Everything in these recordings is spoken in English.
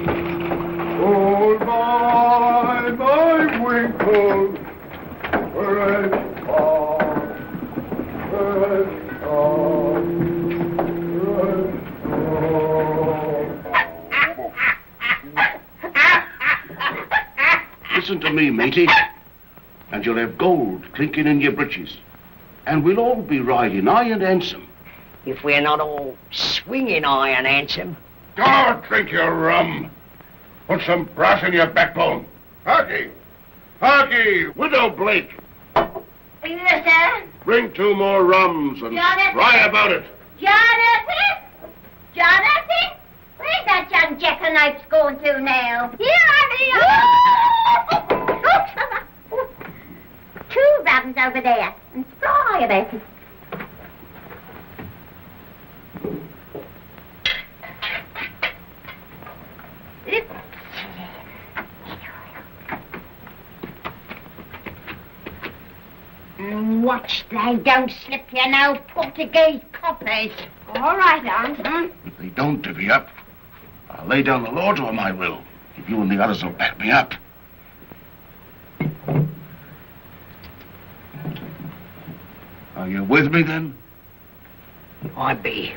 Oh, my winkle, where's Listen to me, matey, and you'll have gold clinking in your breeches. And we'll all be riding high and handsome. If we're not all swinging high and handsome. Don't drink your rum. Put some brass in your backbone. Harky! Harky! Widow Blake! Yes, sir? Bring 2 more rums and Jonathan? cry about it. Jonathan? Jonathan? Where's that young jackanapes going to now? Here I'm here! 2 rums over there. And fry about it. Watch they don't slip you no Portuguese coppers. All right, Aunt. If they don't divvy up, I'll lay down the law to 'em, I will. If you and the others will back me up. Are you with me, then? I be.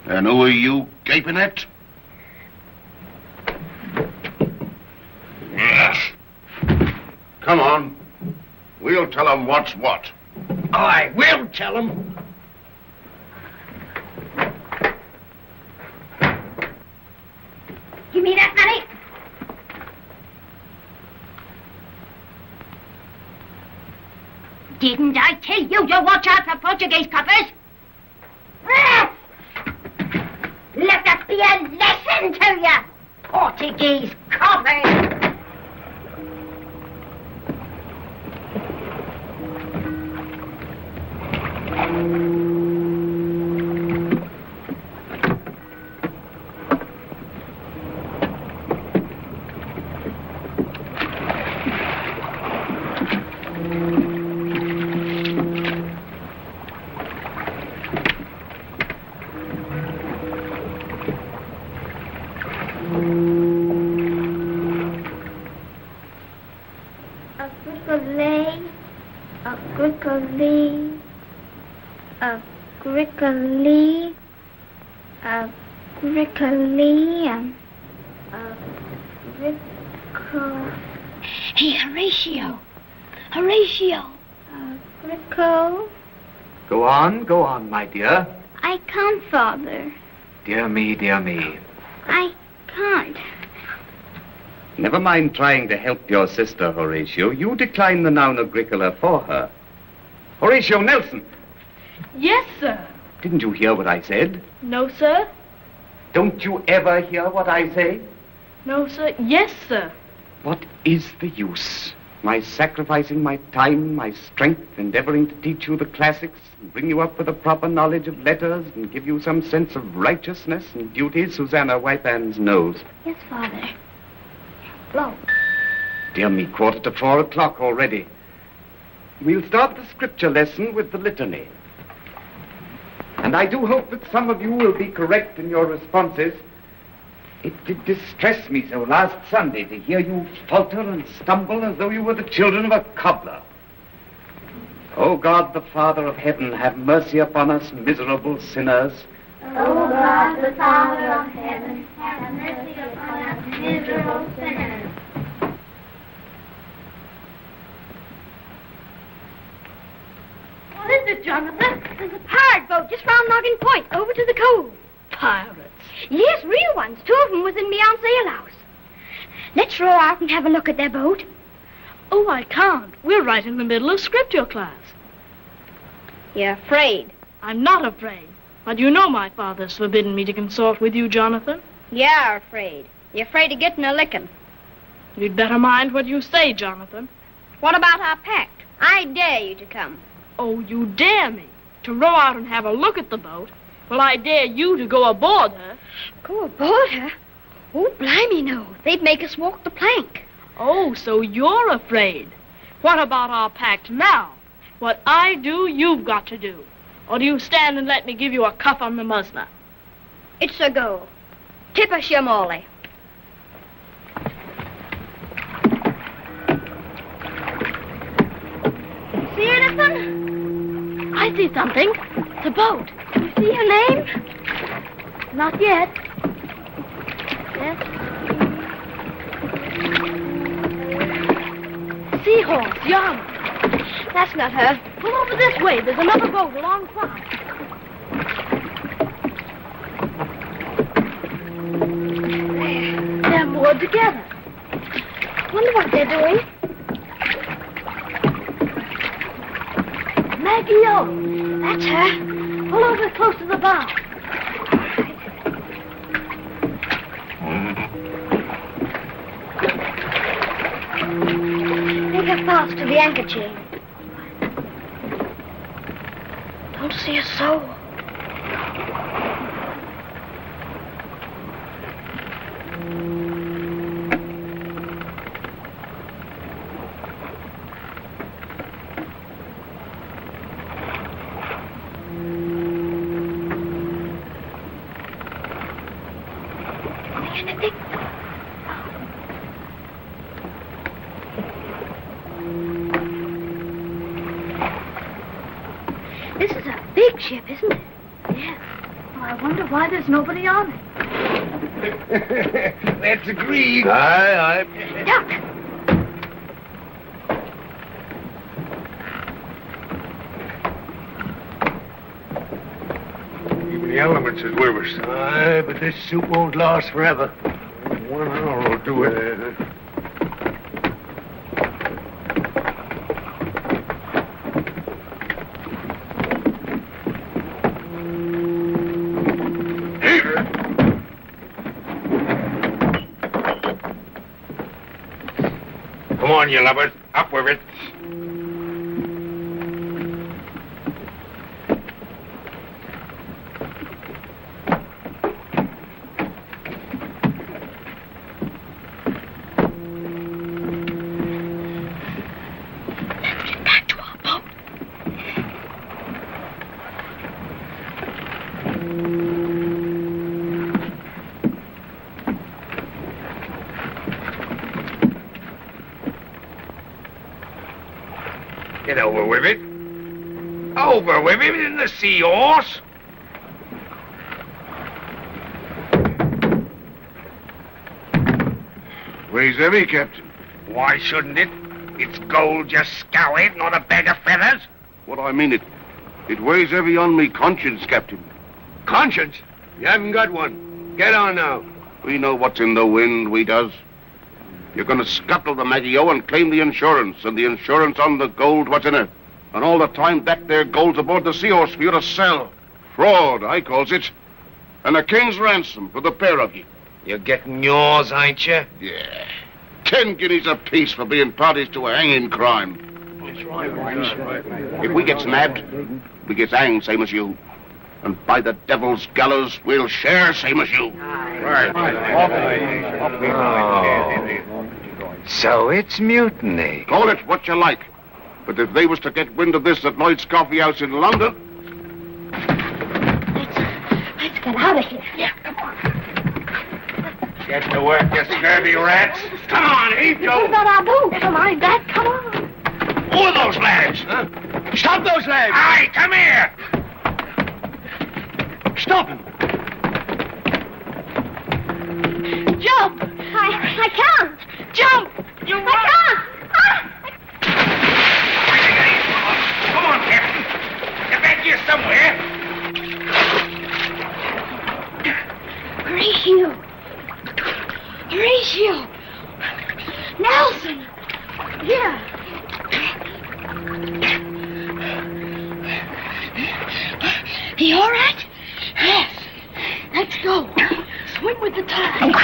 And who are you gaping at? Yes. Come on. We'll tell 'em what's what. I will tell 'em. Give me that money. Didn't I tell you to watch out for Portuguese coppers? Let that be a lesson to you, Portuguese coppers. Hey, Horatio. Go on, my dear. I can't, Father. Dear me, dear me. I can't. Never mind trying to help your sister, Horatio. You decline the noun agricola for her. Horatio Nelson! Yes, sir. Didn't you hear what I said? No, sir. Don't you ever hear what I say? No, sir. Yes, sir. What is the use? My sacrificing my time, my strength, endeavoring to teach you the classics, and bring you up with a proper knowledge of letters, and give you some sense of righteousness and duty, Susanna Whitehand's nose. Yes, Father. Blow. Dear me, 4:45 already. We'll start the scripture lesson with the litany. And I do hope that some of you will be correct in your responses. It did distress me so last Sunday to hear you falter and stumble as though you were the children of a cobbler. O God, the Father of heaven, have mercy upon us miserable sinners. O God, the Father of heaven, have mercy upon us miserable sinners. What is it, Jonathan? There's a pirate boat just round Noggin Point, over to the cove. Pirates? Yes, real ones. 2 of them was in me aunt's alehouse. Let's row out and have a look at their boat. Oh, I can't. We're right in the middle of scripture class. You're afraid? I'm not afraid. But you know my father's forbidden me to consort with you, Jonathan. You're afraid. You're afraid of getting a licking. You'd better mind what you say, Jonathan. What about our pact? I dare you to come. Oh, you dare me to row out and have a look at the boat? Well, I dare you to go aboard her. Go aboard her? Oh, blimey, no. They'd make us walk the plank. Oh, so you're afraid. What about our pact now? What I do, you've got to do. Or do you stand and let me give you a cuff on the muzzler? It's a go. Tip us your Molly. See anything? I see something. It's a boat. You see her name? Not yet. Yes. Seahorse, yonder. That's not her. Pull over this way. There's another boat alongside. They're moored together. Wonder what they're doing. Macgowan. That's her. Pull over close to the bow. Make her fast to the anchor chain. Don't see a soul. Anything? This is a big ship, isn't it? Yes. Well, I wonder why there's nobody on it. That's agreed. Aye. Duck! Even the elements is with us. Aye, but this soup won't last forever. 1 hour will do it. Come on, you lubbers. Up with it. Back to our boat. Get over with it. Over with it in the seahorse. Weighs heavy, Captain. Why shouldn't it? It's gold, you scowhead, not a bag of feathers. What I mean, it weighs heavy on me conscience, Captain. Conscience? You haven't got one. Get on now. We know what's in the wind, we does. You're going to scuttle the Macgowan and claim the insurance, and the insurance on the gold what's in it. And all the time that there gold's aboard the Seahorse for you to sell. Fraud, I calls it. And a king's ransom for the pair of you. You're getting yours, ain't you? Yeah. 10 guineas apiece for being parties to a hanging crime. That's right. If we get nabbed, we get hanged same as you. And by the devil's gallows, we'll share same as you. Right. So it's mutiny. Call it what you like. But if they was to get wind of this at Lloyd's Coffee House in London... Let's get out of here. Yeah, come on. Get to work, you scurvy rats. Come on, heave What about our boat? Never mind that. Come on. Who are those lads? Huh? Stop those lads! Aye, come here! Stop them! Jump! I can't. Jump! I can't. Come on, Captain. Get back here somewhere. Horatio! Nelson! Here! You all right? Yes. Let's go. Swim with the tide.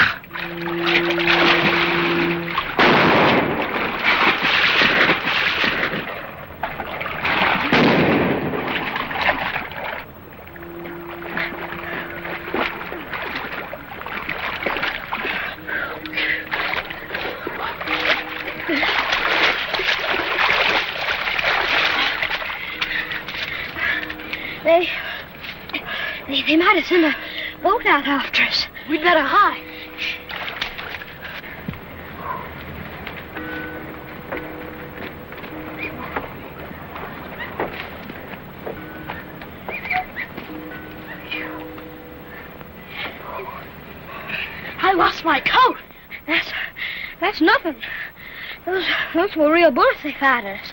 They might have sent a boat out after us. We'd better hide. I lost my coat. That's nothing. Those were real bullets they fired at us.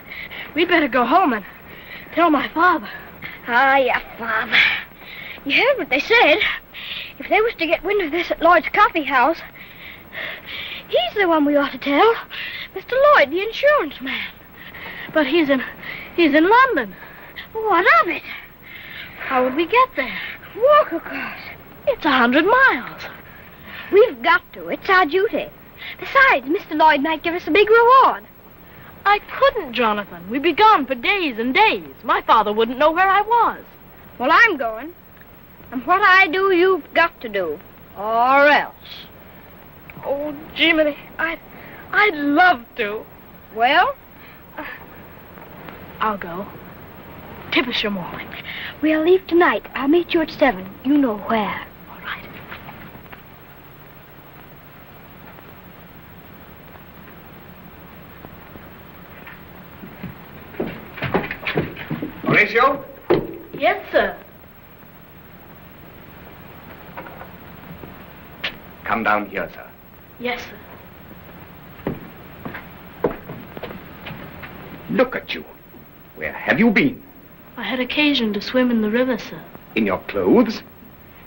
We'd better go home and tell my father. Ah, yeah, Father. You heard what they said. If they was to get wind of this at Lloyd's coffee house, he's the one we ought to tell. Mr. Lloyd, the insurance man. But he's in London. What of it? How would we get there? Walk across. It's 100 miles. We've got to. It's our duty. Besides, Mr. Lloyd might give us a big reward. I couldn't, Jonathan. We'd be gone for days and days. My father wouldn't know where I was. Well, I'm going. And what I do, you've got to do. Or else. Oh, Jiminy, I'd love to. Well? I'll go. Tip us your morning. We'll leave tonight. I'll meet you at 7. You know where. All right. Horatio? Yes, sir. Come down here, sir. Yes, sir. Look at you. Where have you been? I had occasion to swim in the river, sir. In your clothes?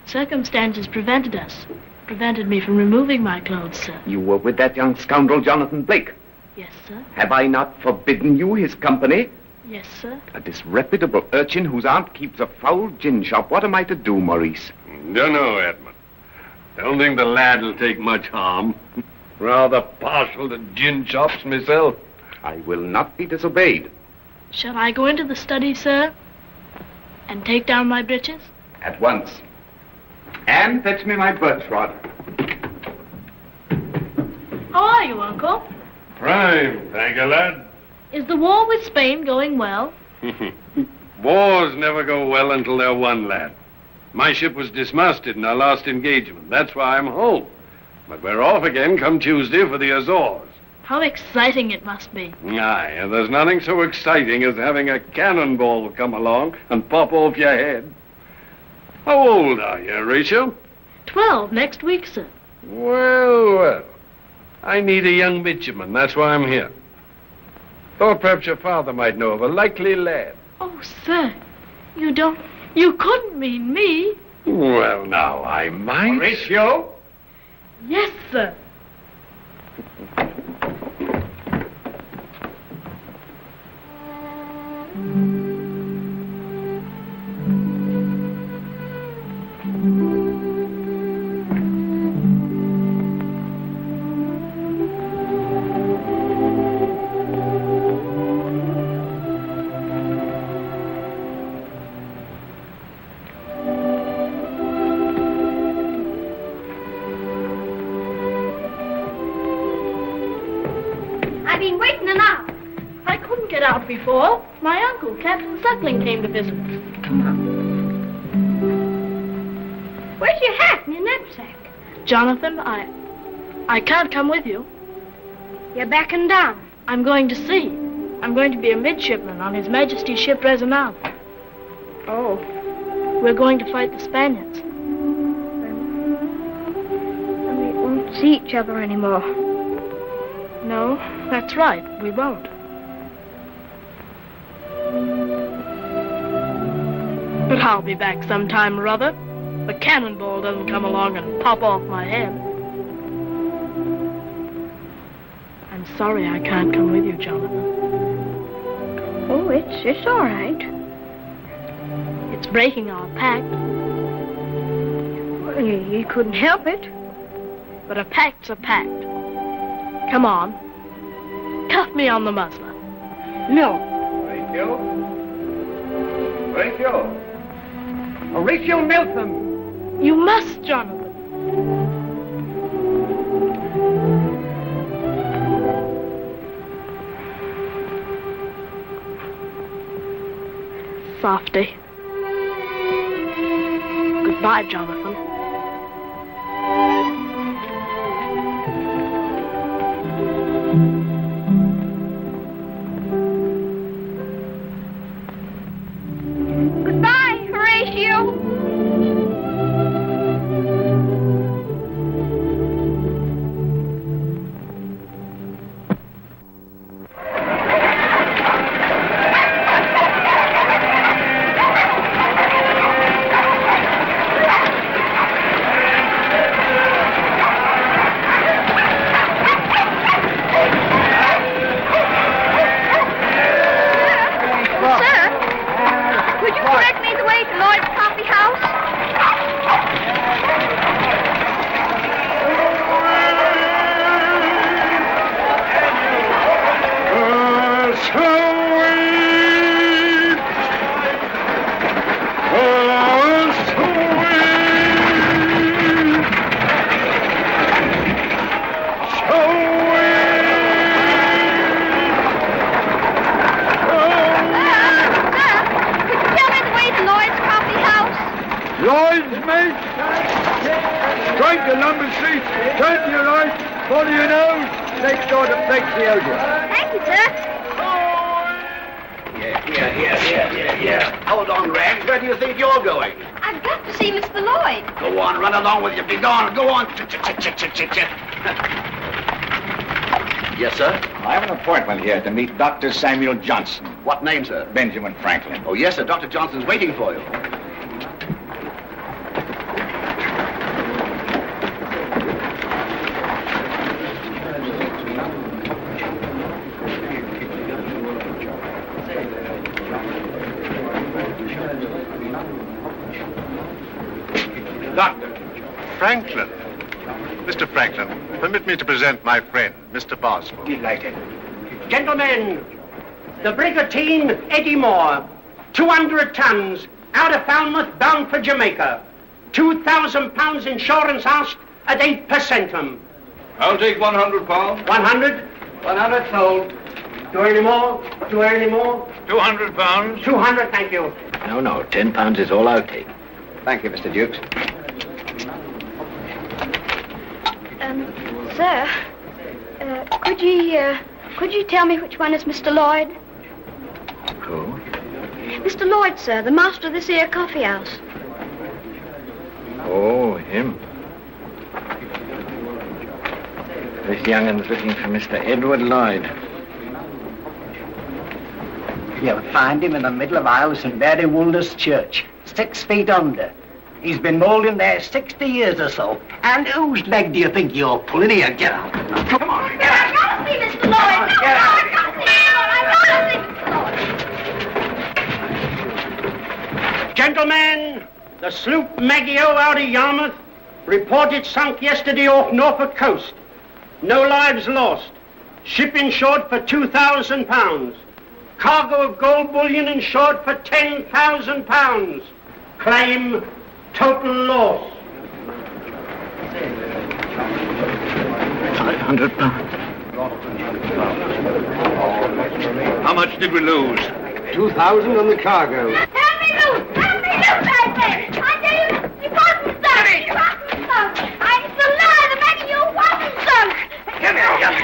Circumstances prevented me from removing my clothes, sir. You were with that young scoundrel, Jonathan Blake. Yes, sir. Have I not forbidden you his company? Yes, sir. A disreputable urchin whose aunt keeps a foul gin shop. What am I to do, Maurice? Dunno, Edmund. Don't think the lad'll take much harm. Rather partial to gin shops myself. I will not be disobeyed. Shall I go into the study, sir? And take down my breeches? At once. And fetch me my birch rod. How are you, Uncle? Prime, thank you, lad. Is the war with Spain going well? Wars never go well until they're won, lad. My ship was dismasted in our last engagement. That's why I'm home. But we're off again come Tuesday for the Azores. How exciting it must be. Aye, and there's nothing so exciting as having a cannonball come along and pop off your head. How old are you, Rachel? 12 next week, sir. Well. I need a young midshipman. That's why I'm here. Thought perhaps your father might know of a likely lad. Oh, sir, you couldn't mean me. Well, now, I might. Horatio? Yes, sir. I've been waiting an hour. I couldn't get out before. My uncle, Captain Suckling, came to visit us. Come on. Where's your hat and your knapsack? Jonathan, I can't come with you. You're backing down. I'm going to sea. I'm going to be a midshipman on His Majesty's ship Zanuck. Oh. We're going to fight the Spaniards. And we won't see each other anymore. No, that's right. We won't. But I'll be back sometime or other. The cannonball doesn't come along and pop off my head. I'm sorry I can't come with you, Jonathan. Oh, it's all right. It's breaking our pact. Well, you couldn't help it. But a pact's a pact. Come on. Cuff me on the muzzler. No. Horatio? Horatio? Horatio Nelson! You must, Jonathan. Softy. Goodbye, Jonathan. Goodbye, Horatio. Hold on, Rags. Where do you think you're going? I've got to see Mr. Lloyd. Go on, run along with you. Be gone. Go on. Yes, sir? I have an appointment here to meet Dr. Samuel Johnson. What name, sir? Benjamin Franklin. Oh, yes, sir. Dr. Johnson's waiting for you. Doctor. Franklin. Mr. Franklin, permit me to present my friend, Mr. Boswell. Delighted. Gentlemen, the brigantine Eddie Moore, 200 tons, out of Falmouth, bound for Jamaica. £2,000 insurance asked at 8%. I'll take £100. 100? 100 sold. Do any more? Do any more? £200. 200, thank you. No, £10 is all I'll take. Thank you, Mr. Dukes. Sir, could you tell me which one is Mr. Lloyd? Who? Mr. Lloyd, sir, the master of this here coffee house. Oh, him. This young'un's looking for Mr. Edward Lloyd. You'll find him in the middle of aisle of St. Mary Woolner's Church, 6 feet under. He's been moulding there 60 years or so. And whose leg do you think you're pulling here? Get out. Come on, get out. I gotta see Mr. Lloyd. No, I gotta see Mr. Lloyd. Gentlemen, the sloop Macgowan out of Yarmouth reported sunk yesterday off Norfolk coast. No lives lost. Ship insured for £2,000. Cargo of gold bullion insured for £10,000. Claim total loss. £500. How much did we lose? 2,000 on the cargo. Help me loose, I say. I tell you, he wasn't sunk. He wasn't sunk. It's a lie, the Macgowan wasn't sunk. Come here, young.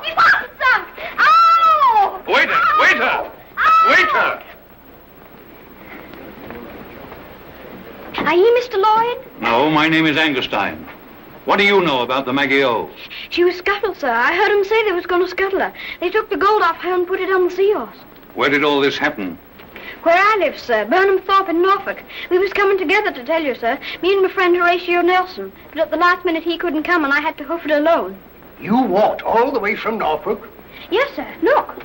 He wasn't sunk. Waiter! Are you Mr. Lloyd? No, my name is Angerstein. What do you know about the Macgowan? She was scuttled, sir. I heard them say they was going to scuttle her. They took the gold off her and put it on the Seahorse. Where did all this happen? Where I live, sir, Burnham Thorpe in Norfolk. We was coming together to tell you, sir. Me and my friend Horatio Nelson. But at the last minute he couldn't come and I had to hoof it alone. You walked all the way from Norfolk? Yes, sir. Look.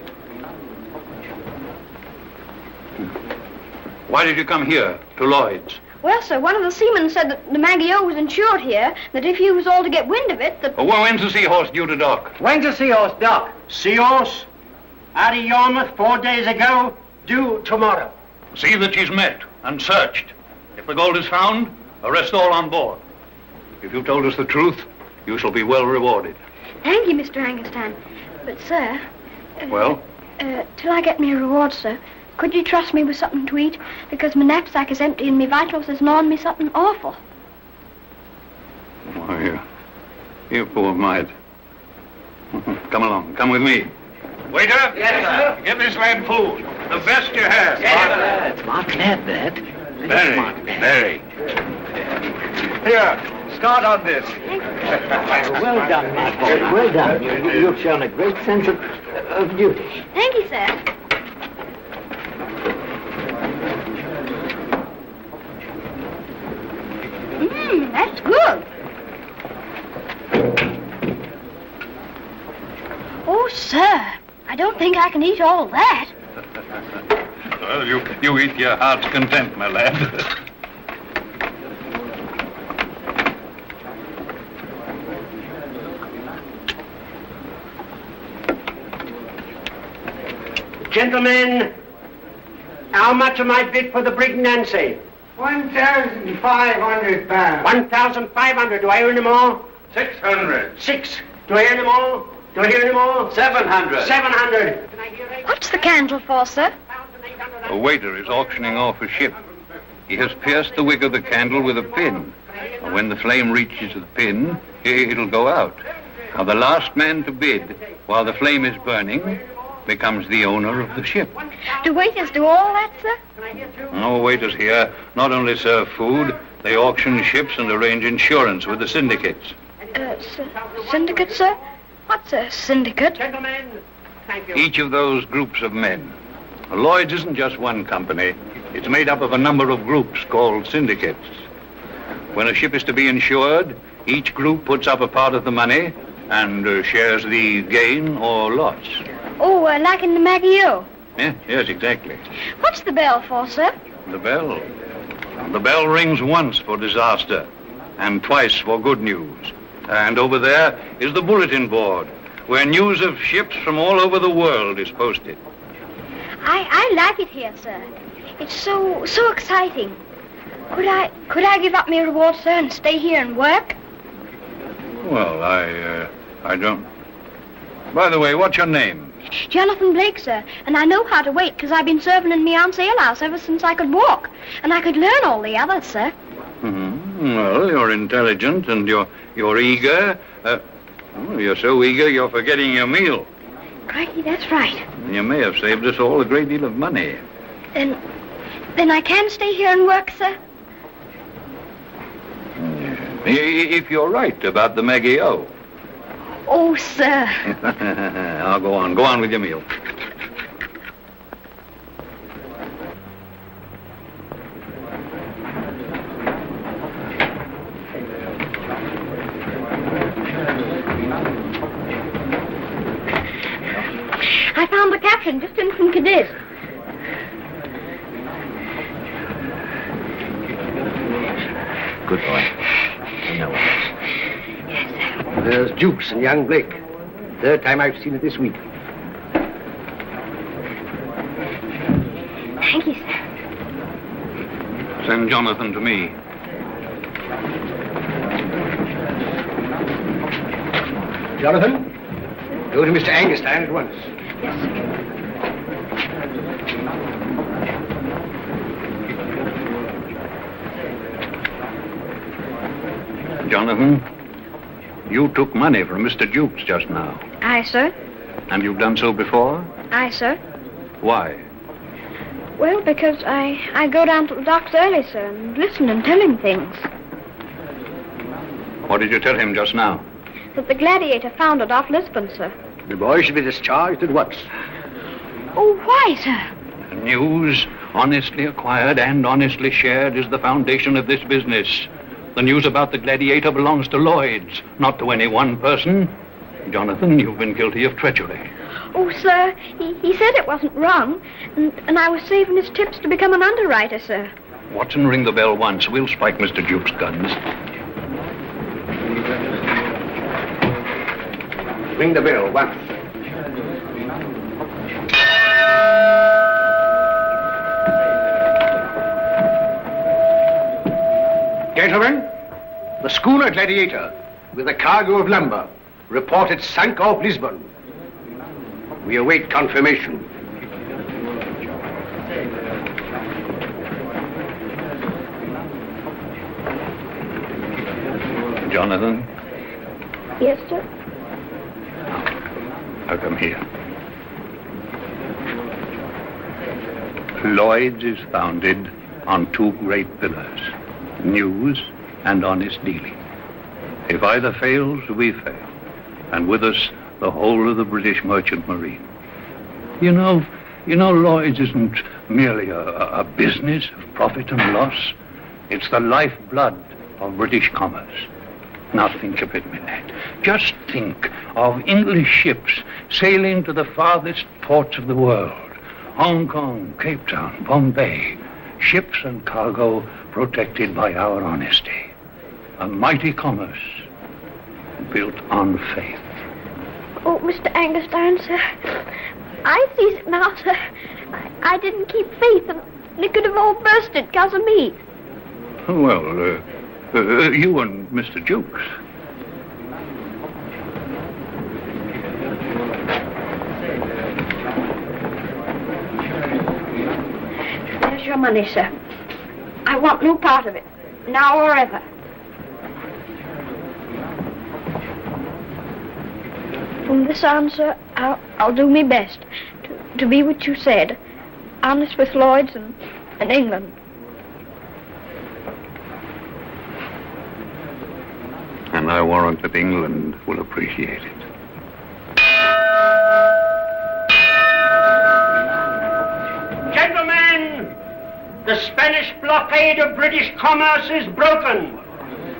Why did you come here, to Lloyd's? Well, sir, one of the seamen said that the Macgowan was insured here, that if you was all to get wind of it, that... Oh, well, when's the Seahorse due to dock? When's the Seahorse dock? Seahorse? Out of Yarmouth 4 days ago, due tomorrow. See that she's met and searched. If the gold is found, arrest all on board. If you've told us the truth, you shall be well rewarded. Thank you, Mr. Angerstein. But, sir... Well? Till I get me a reward, sir, Could you trust me with something to eat? Because my knapsack is empty and my vitals is gnawing me something awful. Oh, you poor mite. Come along. Come with me. Waiter! Yes, sir? Give this lad food. The best you have. Yes, it's Mark Lad, that. Very. Here, start on this. Well done, my boy. Well done. You've shown a great sense of duty. Thank you, sir. That's good. Oh, sir, I don't think I can eat all that. Well, you eat your heart's content, my lad. Gentlemen, how much am I bid for the brig Nancy? 1,500 pounds. 1,500. Do I hear any more? 600. 6. Do I hear any more? Do I hear any more? 700. 700. What's the candle for, sir? A waiter is auctioning off a ship. He has pierced the wick of the candle with a pin. And when the flame reaches the pin, it'll go out. Now, the last man to bid, while the flame is burning, becomes the owner of the ship. Do waiters do all that, sir? No, waiters here not only serve food, they auction ships and arrange insurance with the syndicates. Syndicate, sir? What's a syndicate? Gentlemen, thank you. Each of those groups of men. Lloyd's isn't just one company. It's made up of a number of groups called syndicates. When a ship is to be insured, each group puts up a part of the money and shares the gain or loss. Oh, like in the Macgowan. Yes, exactly. What's the bell for, sir? The bell. The bell rings once for disaster and twice for good news. And over there is the bulletin board, where news of ships from all over the world is posted. I like it here, sir. It's so exciting. Could I give up my reward, sir, and stay here and work? Well, I don't. By the way, what's your name? Jonathan Blake, sir, and I know how to wait because I've been serving in my aunt's alehouse ever since I could walk, and I could learn all the others, sir. Mm-hmm. Well, you're intelligent and you're eager. You're so eager you're forgetting your meal. Crikey, that's right. You may have saved us all a great deal of money. Then I can stay here and work, sir? If you're right about the Macgowan. Oh, sir. I'll go on. Go on with your meal. I found the captain just in from Cadiz. Good boy. I know it. Yes, sir. There's Jukes and young Blake. Third time I've seen it this week. Thank you, sir. Send Jonathan to me. Jonathan, go to Mr. Angerstein at once. Yes, sir. Jonathan, you took money from Mr. Jukes just now. Aye, sir. And you've done so before? Aye, sir. Why? Well, because I go down to the docks early, sir, and listen and tell him things. What did you tell him just now? That the Gladiator foundered off Lisbon, sir. The boy should be discharged at once. Oh, why, sir? News, honestly acquired and honestly shared, is the foundation of this business. The news about the Gladiator belongs to Lloyd's, not to any one person. Jonathan, you've been guilty of treachery. Oh, sir, he said it wasn't wrong, and I was saving his tips to become an underwriter, sir. Watson, ring the bell once. We'll spike Mr. Jukes' guns. Ring the bell once. Gentlemen, the schooner Gladiator, with a cargo of lumber, reported sunk off Lisbon. We await confirmation. Jonathan? Yes, sir. Now come here. Lloyd's is founded on two great pillars, news and honest dealing. If either fails, we fail. And with us, the whole of the British merchant marine. You know, Lloyd's isn't merely a business of profit and loss. It's the lifeblood of British commerce. Now think of it, Minette. Just think of English ships sailing to the farthest ports of the world. Hong Kong, Cape Town, Bombay. Ships and cargo protected by our honesty. A mighty commerce built on faith. Oh, Mr. Angerstein, sir. I sees it now, sir. I didn't keep faith, and it could have all bursted because of me. Well, you and Mr. Jukes. There's your money, sir. I want no part of it, now or ever. From this on, sir, I'll do my best to be what you said, honest with Lloyd's and England. And I warrant that England will appreciate it. Gentlemen, the Spanish blockade of British commerce is broken,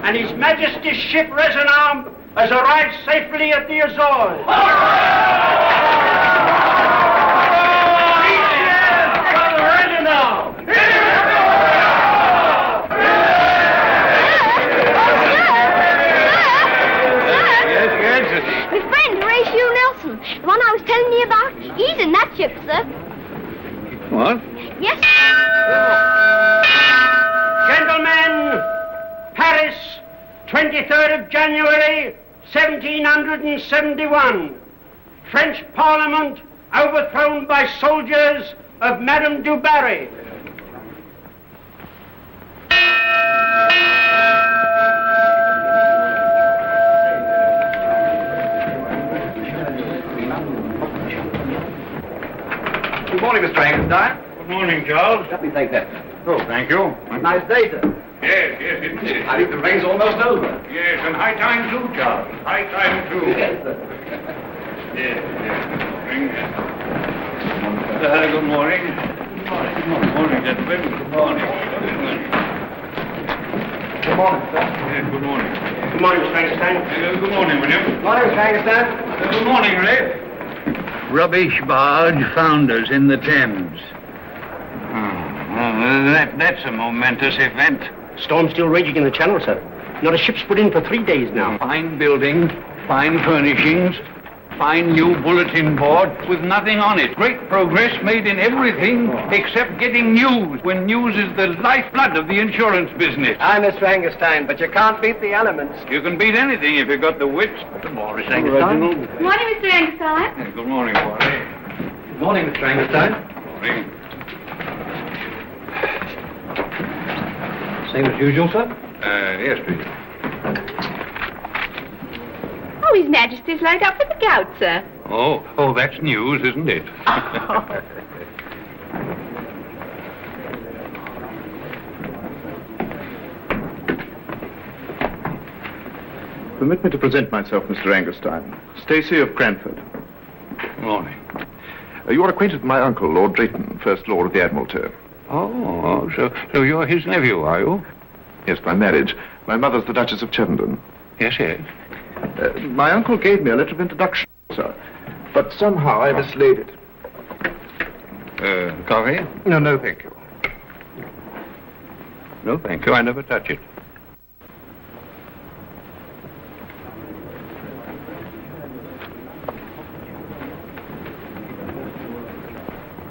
and His Majesty's ship Resinarm has arrived safely at the Azores. My friend, Horatio Nelson, the one I was telling you about, he's in that ship, sir. What? Yes. Gentlemen, Paris, 23rd of January, 1771. French Parliament overthrown by soldiers of Madame du Barry. Good morning, Mr. Angerstein. Good morning, Charles. Let me take that. Oh, thank you. A nice day, sir. Yes, it is. I think the rain's almost over. Yes, and high time too, Charles. High time too. Yes, sir. Yes. Good morning. Good morning, gentlemen. Good morning. Good morning, sir. Yes, good morning. Good morning, Mr. Angerstein. Good morning, William. Good morning, Mr. Angerstein. Good morning, Ray. Rubbish barge found us in the Thames. That's a momentous event. Storm still raging in the channel, sir. Not a ship's put in for 3 days now. Fine building, fine furnishings, fine new bulletin board with nothing on it. Great progress made in everything except getting news, when news is the lifeblood of the insurance business. Aye, Mr. Angerstein, but you can't beat the elements. You can beat anything if you've got the wits. Good morning, Mr. Angerstein. Good morning, Mr. Angerstein. Good morning, boy. Good morning, Mr. Angerstein. Good morning. Same as usual, sir? Yes, please. Oh, His Majesty's laid up with the gout, sir. Oh, that's news, isn't it? Permit me to present myself, Mr. Angerstein. Stacey of Cranford. Good morning. You are acquainted with my uncle, Lord Drayton, First Lord of the Admiralty. Oh, so you're his nephew, are you? Yes, by marriage. My mother's the Duchess of Cheltenham. Yes, yes. My uncle gave me a letter of introduction, sir, but somehow I mislaid it. Coffee? No, thank you. No, thank you. I never touch it.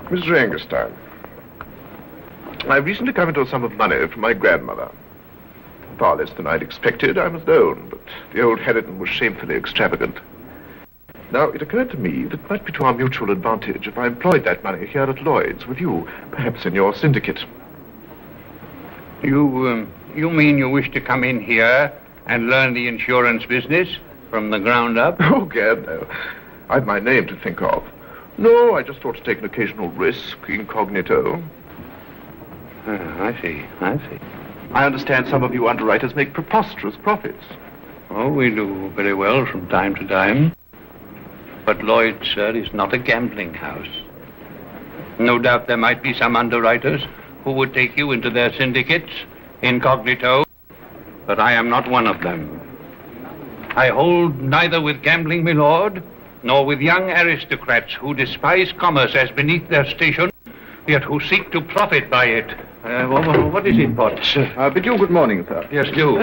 Mr. Angerstein, I've recently come into a sum of money from my grandmother. Far less than I'd expected, I must own, but the old Harridan was shamefully extravagant. Now, it occurred to me that it might be to our mutual advantage if I employed that money here at Lloyd's with you, perhaps in your syndicate. You mean you wish to come in here and learn the insurance business from the ground up? Oh, gad, no. I've my name to think of. No, I just thought to take an occasional risk, incognito. I see. I understand some of you underwriters make preposterous profits. Oh, we do very well from time to time. But Lloyd's, sir, is not a gambling house. No doubt there might be some underwriters who would take you into their syndicates, incognito, but I am not one of them. I hold neither with gambling, my lord, nor with young aristocrats who despise commerce as beneath their station, yet who seek to profit by it. What is it, Potts? Bid you good morning, sir. Yes, do.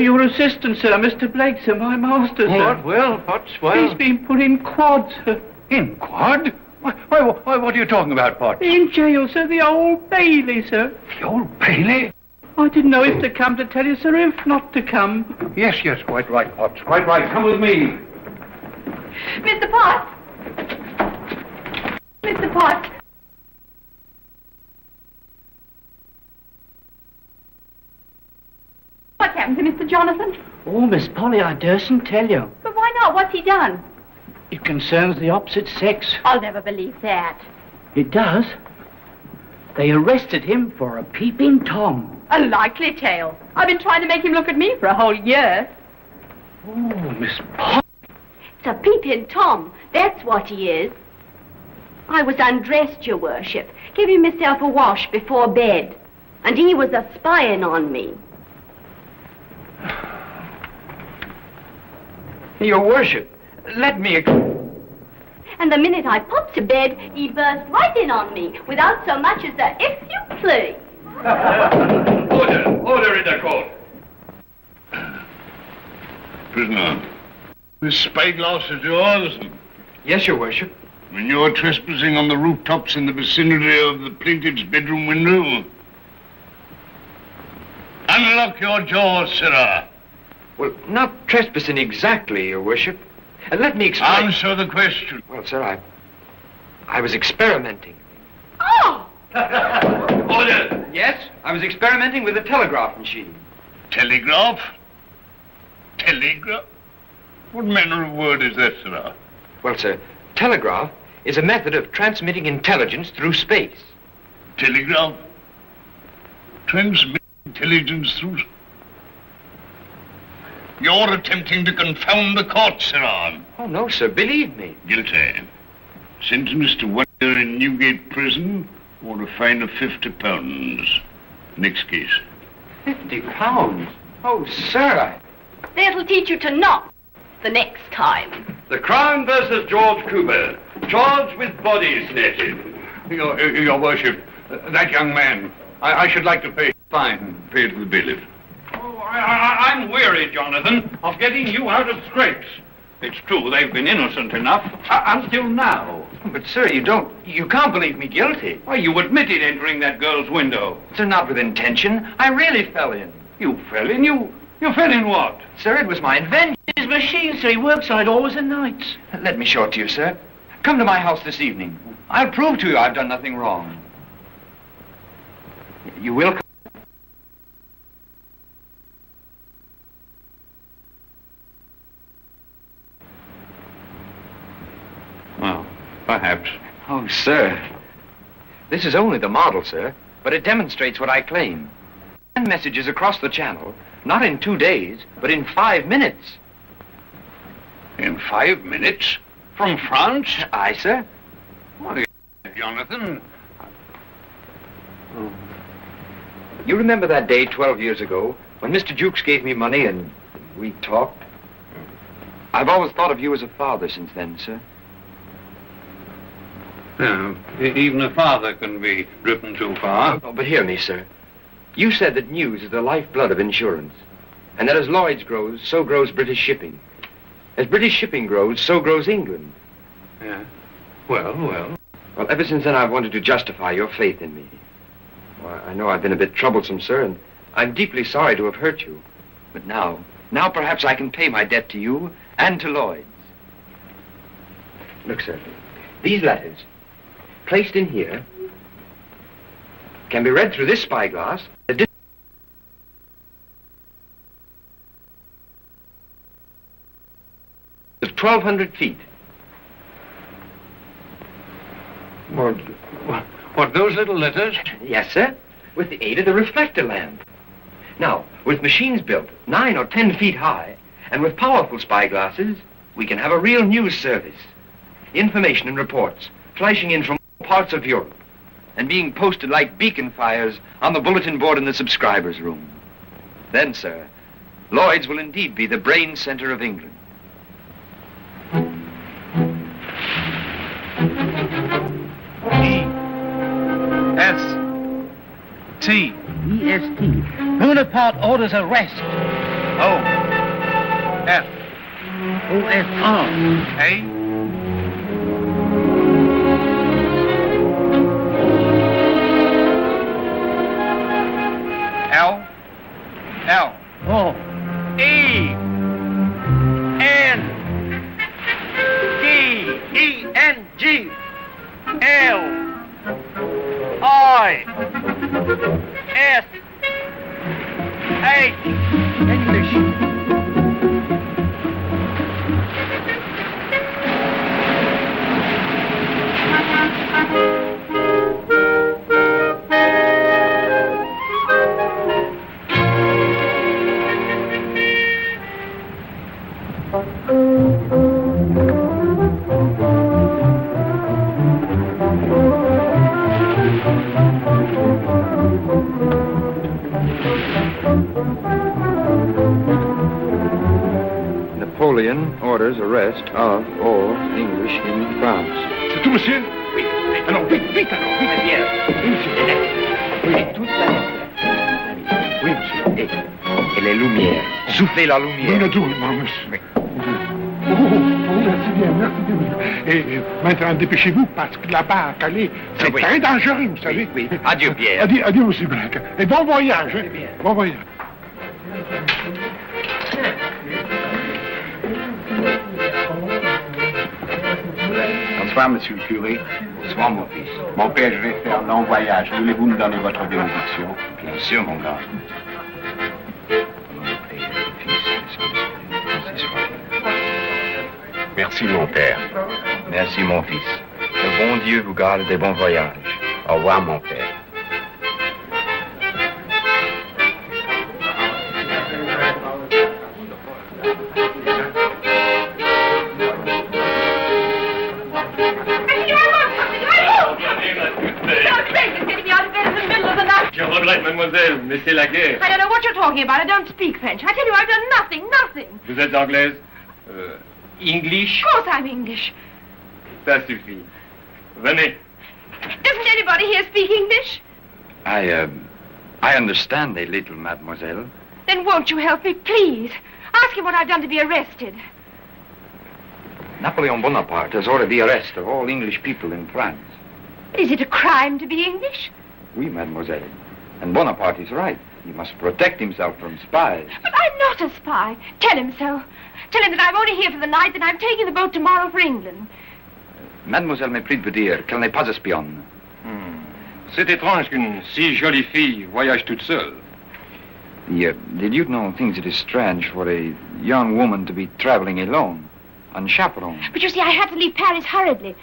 Your assistant, sir, Mr. Blake, sir, my master, sir. What? Well, Potts, well... He's been put in quad, sir. In quad? Why, what are you talking about, Potts? In jail, sir, the Old Bailey, sir. The Old Bailey? I didn't know if to come to tell you, sir, if not to come. Yes, quite right, Potts, quite right. Come with me. Mr. Potts! Mr. Potts! What's happened to Mr. Jonathan? Oh, Miss Polly, I dursn't tell you. But why not? What's he done? It concerns the opposite sex. I'll never believe that. It does. They arrested him for a peeping Tom. A likely tale. I've been trying to make him look at me for a whole year. Oh, Miss Polly. It's a peeping Tom. That's what he is. I was undressed, your worship, giving myself a wash before bed. And he was a spying on me. Your worship, let me... And the minute I popped to bed, he burst right in on me, without so much as a if you please. Order in the court. Prisoner, this spyglass is yours? Yes, your worship. When you're trespassing on the rooftops in the vicinity of the plaintiff's bedroom window, unlock your jaws, sirrah. Well, not trespassing exactly, your worship. Let me explain. Answer the question. Well, sir, I was experimenting. Oh! Order! Yes, I was experimenting with a telegraph machine. Telegraph? Telegraph? What manner of word is that, sirrah? Well, sir, telegraph is a method of transmitting intelligence through space. Telegraph? Transmit intelligence through... You're attempting to confound the court, sirrah. Oh, no, sir, believe me. Guilty. Sentenced to 1 year in Newgate prison or a fine of £50. Next case. £50? Oh, sir, That'll teach you to not the next time. The Crown versus George Cooper. Charged with body snatching. Your worship, that young man, I should like to pay fine. Pay it to the bailiff. Oh, I'm weary, Jonathan, of getting you out of scrapes. It's true, they've been innocent enough until now. But, sir, you can't believe me guilty. Why, you admitted entering that girl's window. Sir, not with intention. I really fell in. You fell in? You fell in what? Sir, it was my invention. His machine, sir, he works on it always at nights. Let me show it to you, sir. Come to my house this evening. I'll prove to you I've done nothing wrong. You will come? Well, perhaps. Oh, sir. This is only the model, sir, but it demonstrates what I claim. 10 messages across the channel, not in 2 days, but in 5 minutes. In 5 minutes? From France? Aye, sir. Why, Jonathan. You remember that day 12 years ago when Mr. Jukes gave me money and we talked? I've always thought of you as a father since then, sir. No, even a father can be driven too far. Oh, but hear me, sir. You said that news is the lifeblood of insurance, and that as Lloyd's grows, so grows British shipping. As British shipping grows, so grows England. Yeah. Well. Well, ever since then, I've wanted to justify your faith in me. Well, I know I've been a bit troublesome, sir, and I'm deeply sorry to have hurt you. But now perhaps I can pay my debt to you and to Lloyd's. Look, sir, these letters, placed in here, can be read through this spyglass. Of 1,200 feet. What, those little letters? Yes, sir, with the aid of the reflector lamp. Now, with machines built 9 or 10 feet high, and with powerful spyglasses, we can have a real news service. Information and reports flashing in from all parts of Europe and being posted like beacon fires on the bulletin board in the subscribers' room. Then, sir, Lloyd's will indeed be the brain center of England. E-S-T. E-S-T. Bonaparte orders arrest. O-F. O-F-R. A. L. L. O. E. N. D. E. N. G. L. I. S. H. English. Napoleon orders arrest of all English in France. C'est tout, monsieur? Oui. Alors, vite, vite, alors, vite. Bien. Oui, monsieur. Oui, toute la lettre. Oui, monsieur. Et les lumières. Soufflez la lumière. Oui, naturellement, monsieur. Oui. Merci bien, merci bien. Et maintenant, dépêchez-vous, parce que là-bas, à Calais, c'est très dangereux, vous savez. Oui. Adieu, Pierre. Adieu, monsieur Blanc. Et bon voyage, hein. Bon voyage. Bonsoir, monsieur le curé. Bonsoir, mon fils. Mon père, je vais faire un long voyage. Voulez-vous me donner votre bénédiction? Bien sûr, mon gars. Merci, mon père. Merci, mon fils. Le bon Dieu vous garde des bons voyages. Au revoir, mon père. Je regrette, mademoiselle, mais c'est la guerre. I don't know what you're talking about. I don't speak French. I tell you, I've done nothing, nothing. Vous êtes anglaise? English? Of course I'm English. Ça suffit. Venez. Doesn't anybody here speak English? I understand a little, mademoiselle. Then won't you help me, please? Ask him what I've done to be arrested. Napoleon Bonaparte has ordered the arrest of all English people in France. Is it a crime to be English? Oui, mademoiselle. And Bonaparte is right. He must protect himself from spies. But I'm not a spy. Tell him so. Tell him that I'm only here for the night, that I'm taking the boat tomorrow for England. Mademoiselle me prie de vous dire qu'elle n'est pas espionne. C'est étrange qu'une si jolie fille voyage toute seule. The lieutenant thinks it is strange for a young woman to be traveling alone, unchaperoned. But you see, I had to leave Paris hurriedly.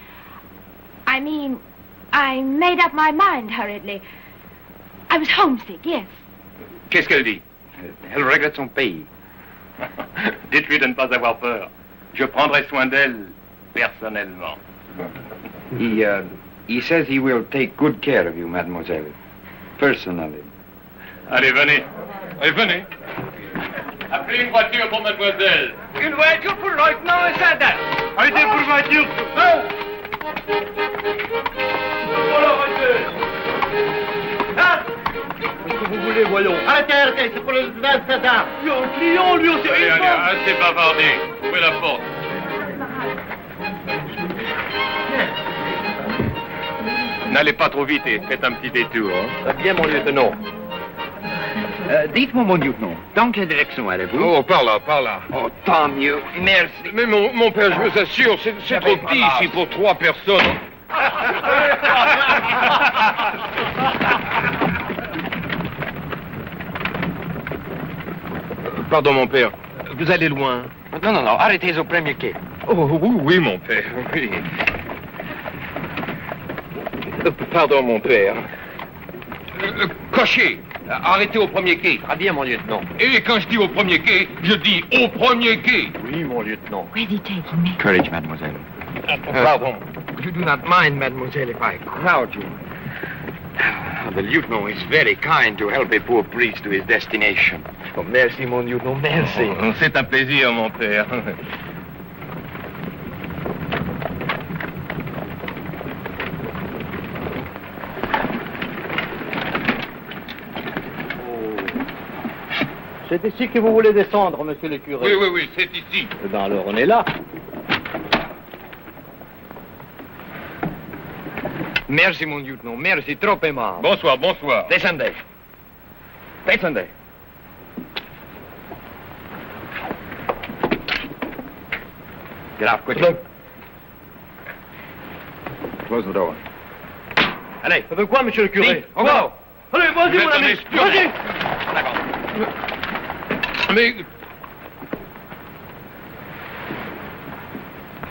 I mean, I made up my mind hurriedly. I was homesick, yes. Qu'est-ce qu'elle dit? Elle regrette son pays. Dites-lui de ne pas avoir peur. Je prendrai soin d'elle personnellement. He says he will take good care of you, mademoiselle. Personally. Allez, venez. Allez, venez. Appelez une voiture pour mademoiselle. Une voiture pour le lieutenant et sa dame. Arrêtez pour voiture. Non. Voilà, voiture. Ah. Qu'est-ce que vous voulez, voyons? Arrêtez, c'est pour le lieutenant et sa dame. Il y a un client, lui aussi. Allez, assez bavardé. Ouvrez la porte. N'allez pas trop vite et faites un petit détour. Hein. Bien, mon lieutenant. Dites-moi, mon lieutenant, dans quelle direction allez-vous? Oh, par là, par là. Oh, tant mieux. Merci. Mais mon père, je vous assure, c'est trop petit ici pour 3 personnes. Pardon, mon père. Vous allez loin. Non, arrêtez au premier quai. Oh, oui, mon père, oui. Pardon, mon père. Cocher, arrêtez au premier quai. Très bien, mon lieutenant. Et quand je dis au premier quai, je dis au premier quai. Oui, mon lieutenant. Where's he taking me? Courage, mademoiselle. Pardon. You do not mind, mademoiselle, if I crowd you. The lieutenant is very kind to help a poor priest to his destination. Oh, merci, mon lieutenant, merci. Oh, c'est un plaisir, mon père. C'est ici que vous voulez descendre, monsieur le curé. Oui, c'est ici. Eh bien, alors, on est là. Merci, mon lieutenant, merci, trop aimable. Bonsoir. Descendez. Get out, quickly. Close the door. Allez. De quoi, monsieur le curé? Au revoir. Allez, vas-y, mon ami. Vas-y. D'accord. Mais...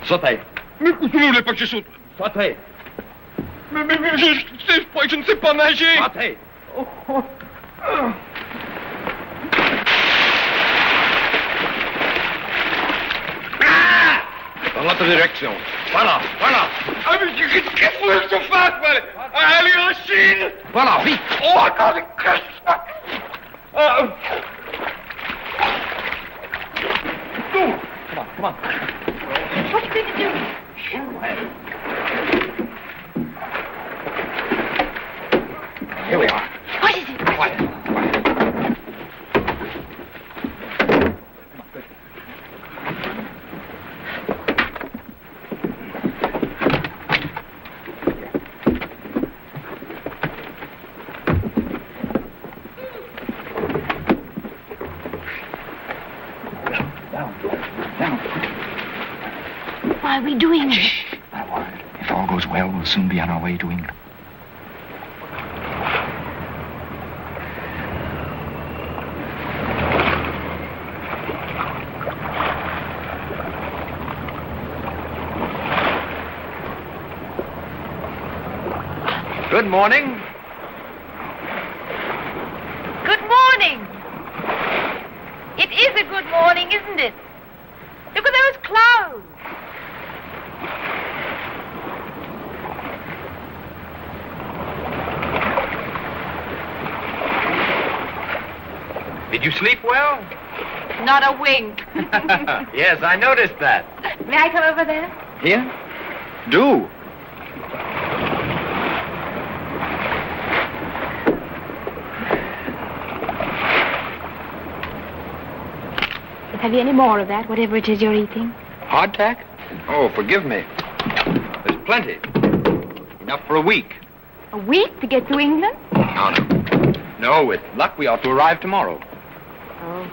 Sautez. Mais vous ne voulez pas que je saute? Sautez. Mais je ne sais pas nager. Sautez. Dans l'autre direction. Voilà. Ah, mais qu'est-ce que je fasse, moi? Allez, en Chine. Voilà, vite. Oh, attendez, qu'est-ce que ça? Come on. What are you going to do? Here we are. What is it? Quiet. Why are we doing this? Not a word. If all goes well, we'll soon be on our way to England. Good morning. Good morning. It is a good morning, isn't it? Look at those clouds. Did you sleep well? Not a wink. Yes, I noticed that. May I come over there? Here? Do. Have you any more of that, whatever it is you're eating? Hardtack? Oh, forgive me. There's plenty. Enough for a week. A week to get to England? No, with luck, we ought to arrive tomorrow. Oh.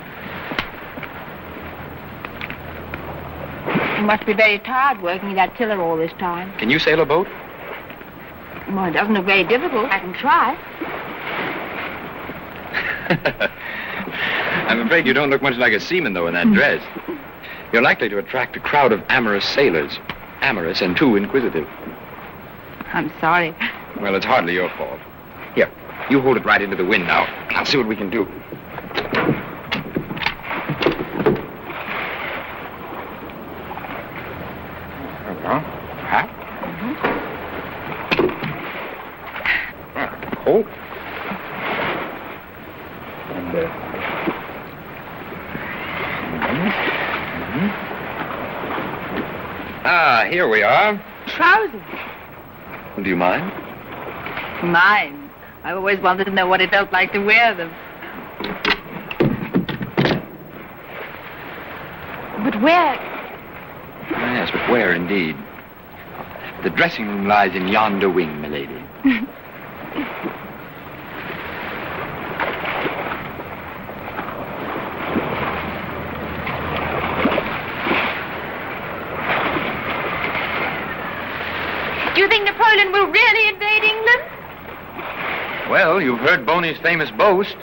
You must be very tired working that tiller all this time. Can you sail a boat? Well, it doesn't look very difficult. I can try. I'm afraid you don't look much like a seaman, though, in that dress. You're likely to attract a crowd of amorous sailors. Amorous and too inquisitive. I'm sorry. Well, it's hardly your fault. Here, you hold it right into the wind now. I'll see what we can do. There we go. Hat. Coat. And, Ah, here we are. Trousers. Do you mind? Mine. I always wanted to know what it felt like to wear them. But where? Yes, but where indeed? The dressing room lies in yonder wing, milady. Well, you've heard Boney's famous boast.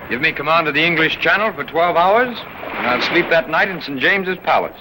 Give me command of the English Channel for 12 hours, and I'll sleep that night in St. James's Palace.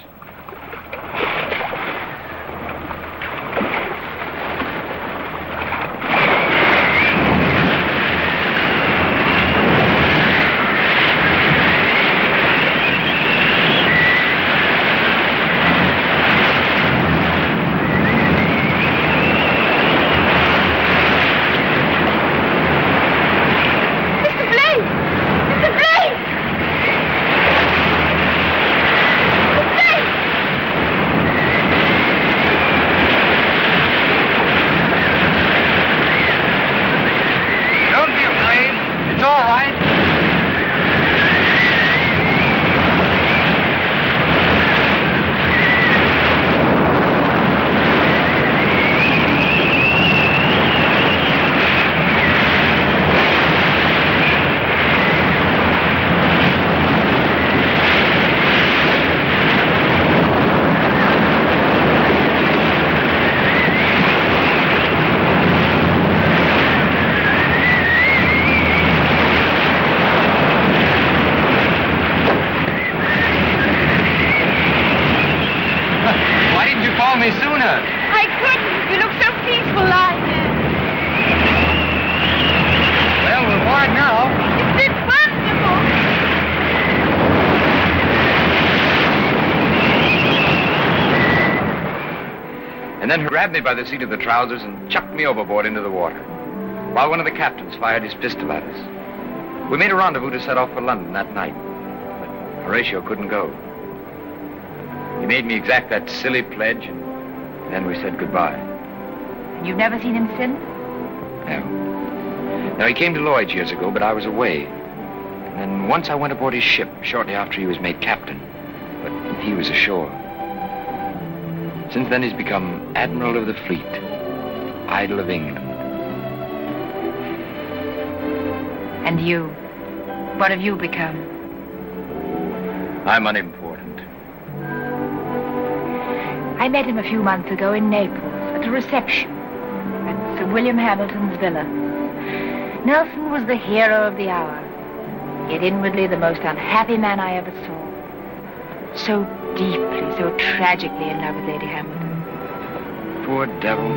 Then grabbed me by the seat of the trousers and chucked me overboard into the water, while one of the captains fired his pistol at us. We made a rendezvous to set off for London that night, but Horatio couldn't go. He made me exact that silly pledge, and then we said goodbye. You've never seen him since? No. Now, he came to Lloyd's years ago, but I was away. And then once I went aboard his ship shortly after he was made captain, but he was ashore. Since then, he's become Admiral of the Fleet, Idol of England. And you? What have you become? I'm unimportant. I met him a few months ago in Naples at a reception at Sir William Hamilton's villa. Nelson was the hero of the hour, yet inwardly the most unhappy man I ever saw. So deeply, so tragically in love with Lady Hamilton. Poor devil.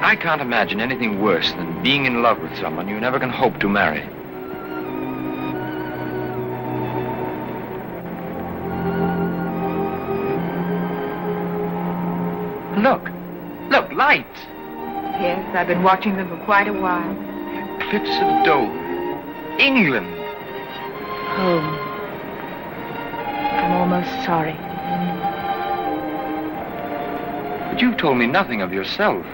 I can't imagine anything worse than being in love with someone you never can hope to marry. Look, lights. Yes, I've been watching them for quite a while. Cliffs of Dover. England. Home. I'm almost sorry. But you've told me nothing of yourself.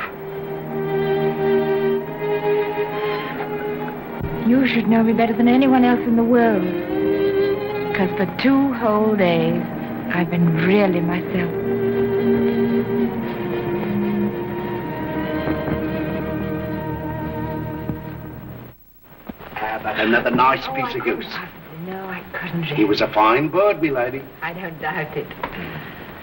You should know me better than anyone else in the world. Because for 2 whole days, I've been really myself. How about another nice piece of goose? No, I couldn't. He was a fine bird, me lady. I don't doubt it.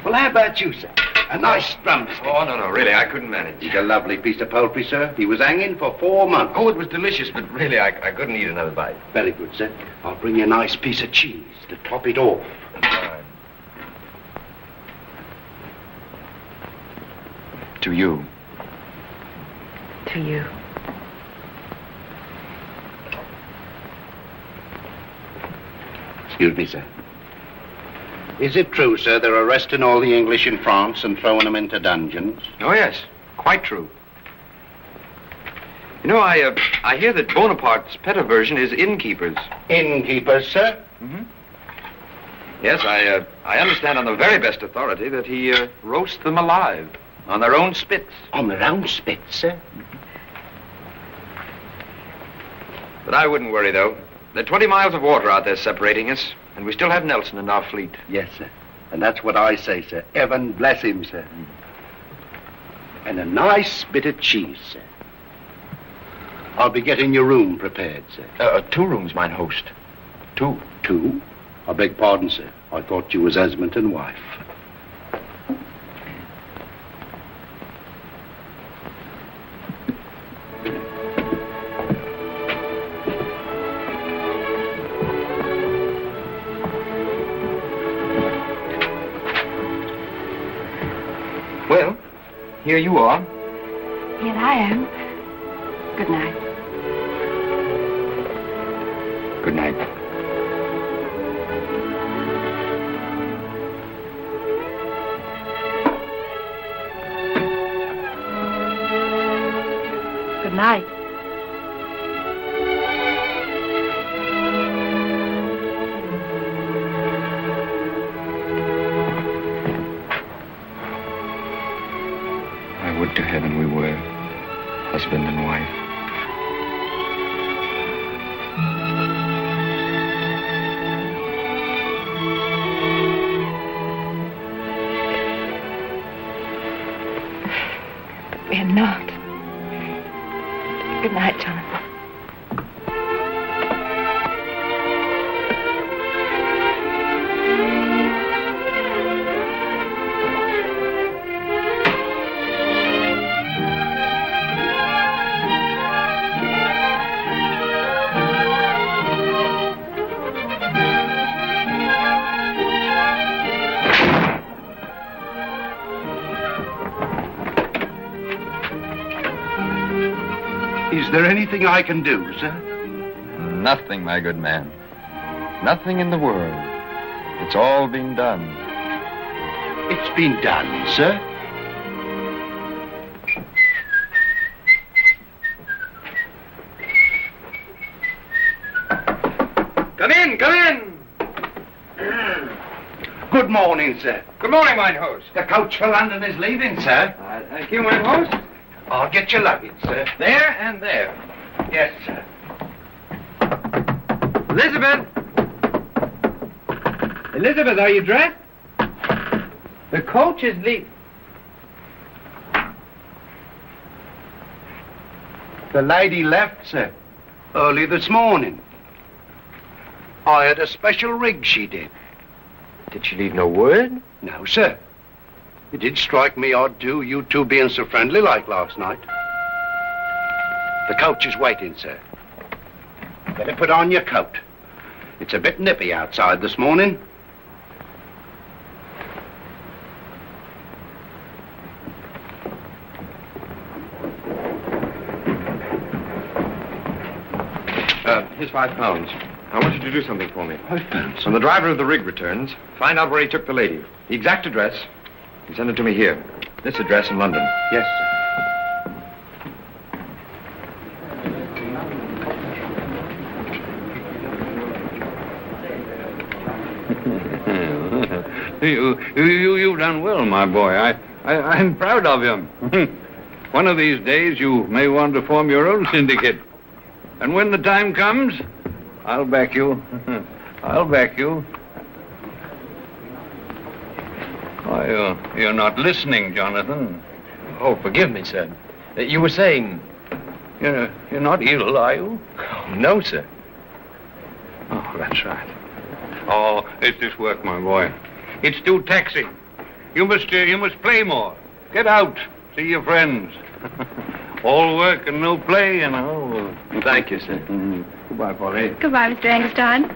Well, how about you, sir? A nice drumstick. Oh, no, really, I couldn't manage. He's a lovely piece of poultry, sir. He was hanging for 4 months. Oh, it was delicious, but really, I couldn't eat another bite. Very good, sir. I'll bring you a nice piece of cheese to top it off. To you. To you. Excuse me, sir. Is it true, sir, they're arresting all the English in France and throwing them into dungeons? Oh, yes. Quite true. You know, I hear that Bonaparte's pet aversion is innkeepers. Innkeepers, sir? Mm-hmm. Yes, I understand on the very best authority that he roasts them alive on their own spits. On their own spits, sir? But I wouldn't worry, though. There are 20 miles of water out there separating us, and we still have Nelson in our fleet. Yes, sir. And that's what I say, sir. Heaven bless him, sir. And a nice bit of cheese, sir. I'll be getting your room prepared, sir. 2 rooms, mine host. 2. 2? I beg pardon, sir. I thought you was husband and wife. here you are. Here I am. Good night. Good night. Good night. I would to heaven we were husband and wife. We're not. Good night, Jonathan. Is there anything I can do, sir? Nothing, my good man. Nothing in the world. It's all been done. It's been done, sir. Come in, come in! Good morning, sir. Good morning, mine host. The coach for London is leaving, sir. Thank you, mine host. I'll get your luggage, sir. There and there. Yes, sir. Elizabeth! Elizabeth, are you dressed? The coach is leaving. The lady left, sir, early this morning. I had a special rig, she did. Did she leave no word? No, sir. It did strike me odd, too, you two being so friendly like last night. The coach is waiting, sir. Better put on your coat. It's a bit nippy outside this morning. Here's £5. I want you to do something for me. £5? When the driver of the rig returns, find out where he took the lady. The exact address, and send it to me here. This address in London. Yes, sir. You've done well, my boy. I'm proud of you. One of these days, you may want to form your own syndicate. And when the time comes, I'll back you. I'll back you. Oh, you're not listening, Jonathan. Oh, forgive me, sir. You were saying... You're not ill, are you? Oh, no, sir. Oh, that's right. Oh, it's this work, my boy. It's too taxing. You must play more. Get out. See your friends. All work and no play, you know. Thank you, sir. Goodbye, Polly. Goodbye, Mr. Angerstein.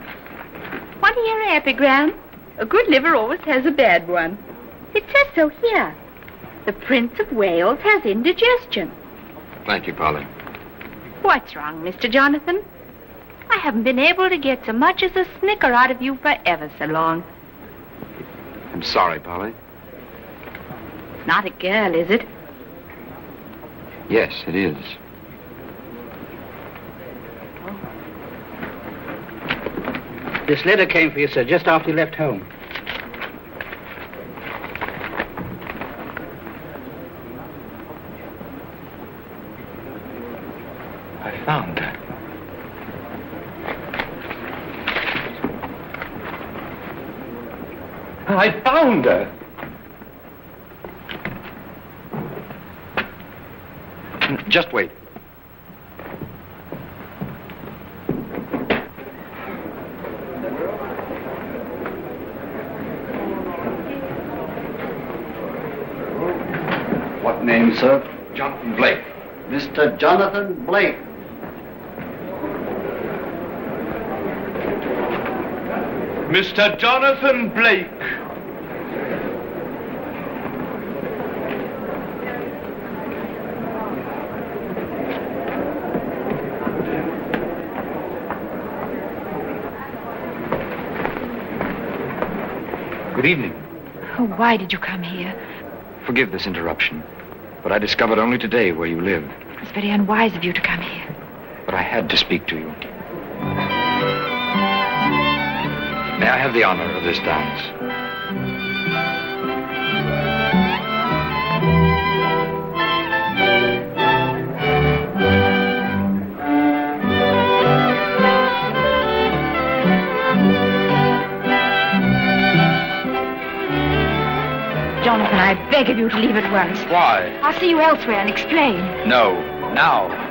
Want to hear an epigram? A good liver always has a bad one. It says so here. The Prince of Wales has indigestion. Thank you, Polly. What's wrong, Mr. Jonathan? I haven't been able to get so much as a snicker out of you for ever so long. I'm sorry, Polly. Not a girl, is it? Yes, it is. This letter came for you, sir, just after you left home. I found her. I found her. Just wait. What name, sir? Jonathan Blake. Mr. Jonathan Blake. Mr. Jonathan Blake. Good evening. Oh, why did you come here? Forgive this interruption, but I discovered only today where you live. It was very unwise of you to come here. But I had to speak to you. May I have the honor of this dance? Jonathan, I beg of you to leave at once. Why? I'll see you elsewhere and explain. No. Now.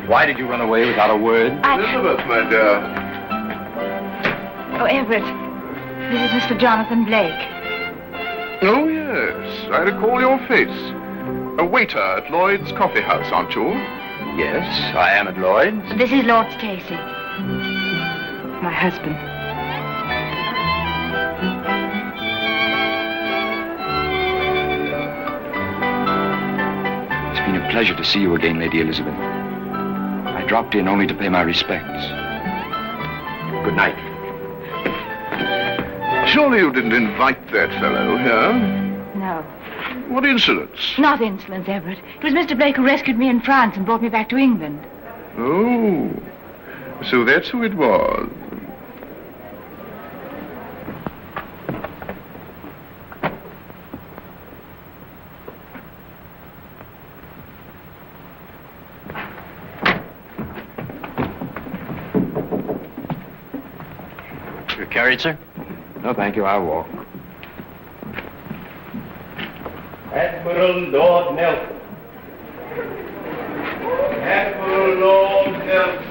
Why did you run away without a word? Elizabeth, my dear. Oh, Everett. This is Mr. Jonathan Blake. Oh, yes. I recall your face. A waiter at Lloyd's Coffee House, aren't you? Yes, I am at Lloyd's. This is Lord Stacy. My husband. It's been a pleasure to see you again, Lady Elizabeth. I dropped in only to pay my respects. Good night. Surely you didn't invite that fellow here? No. What insolence? Not insolence, Everett. It was Mr. Blake who rescued me in France and brought me back to England. Oh, so that's who it was. You're carried, sir? No, thank you. I'll walk. Admiral Lord Nelson. Admiral Lord Nelson.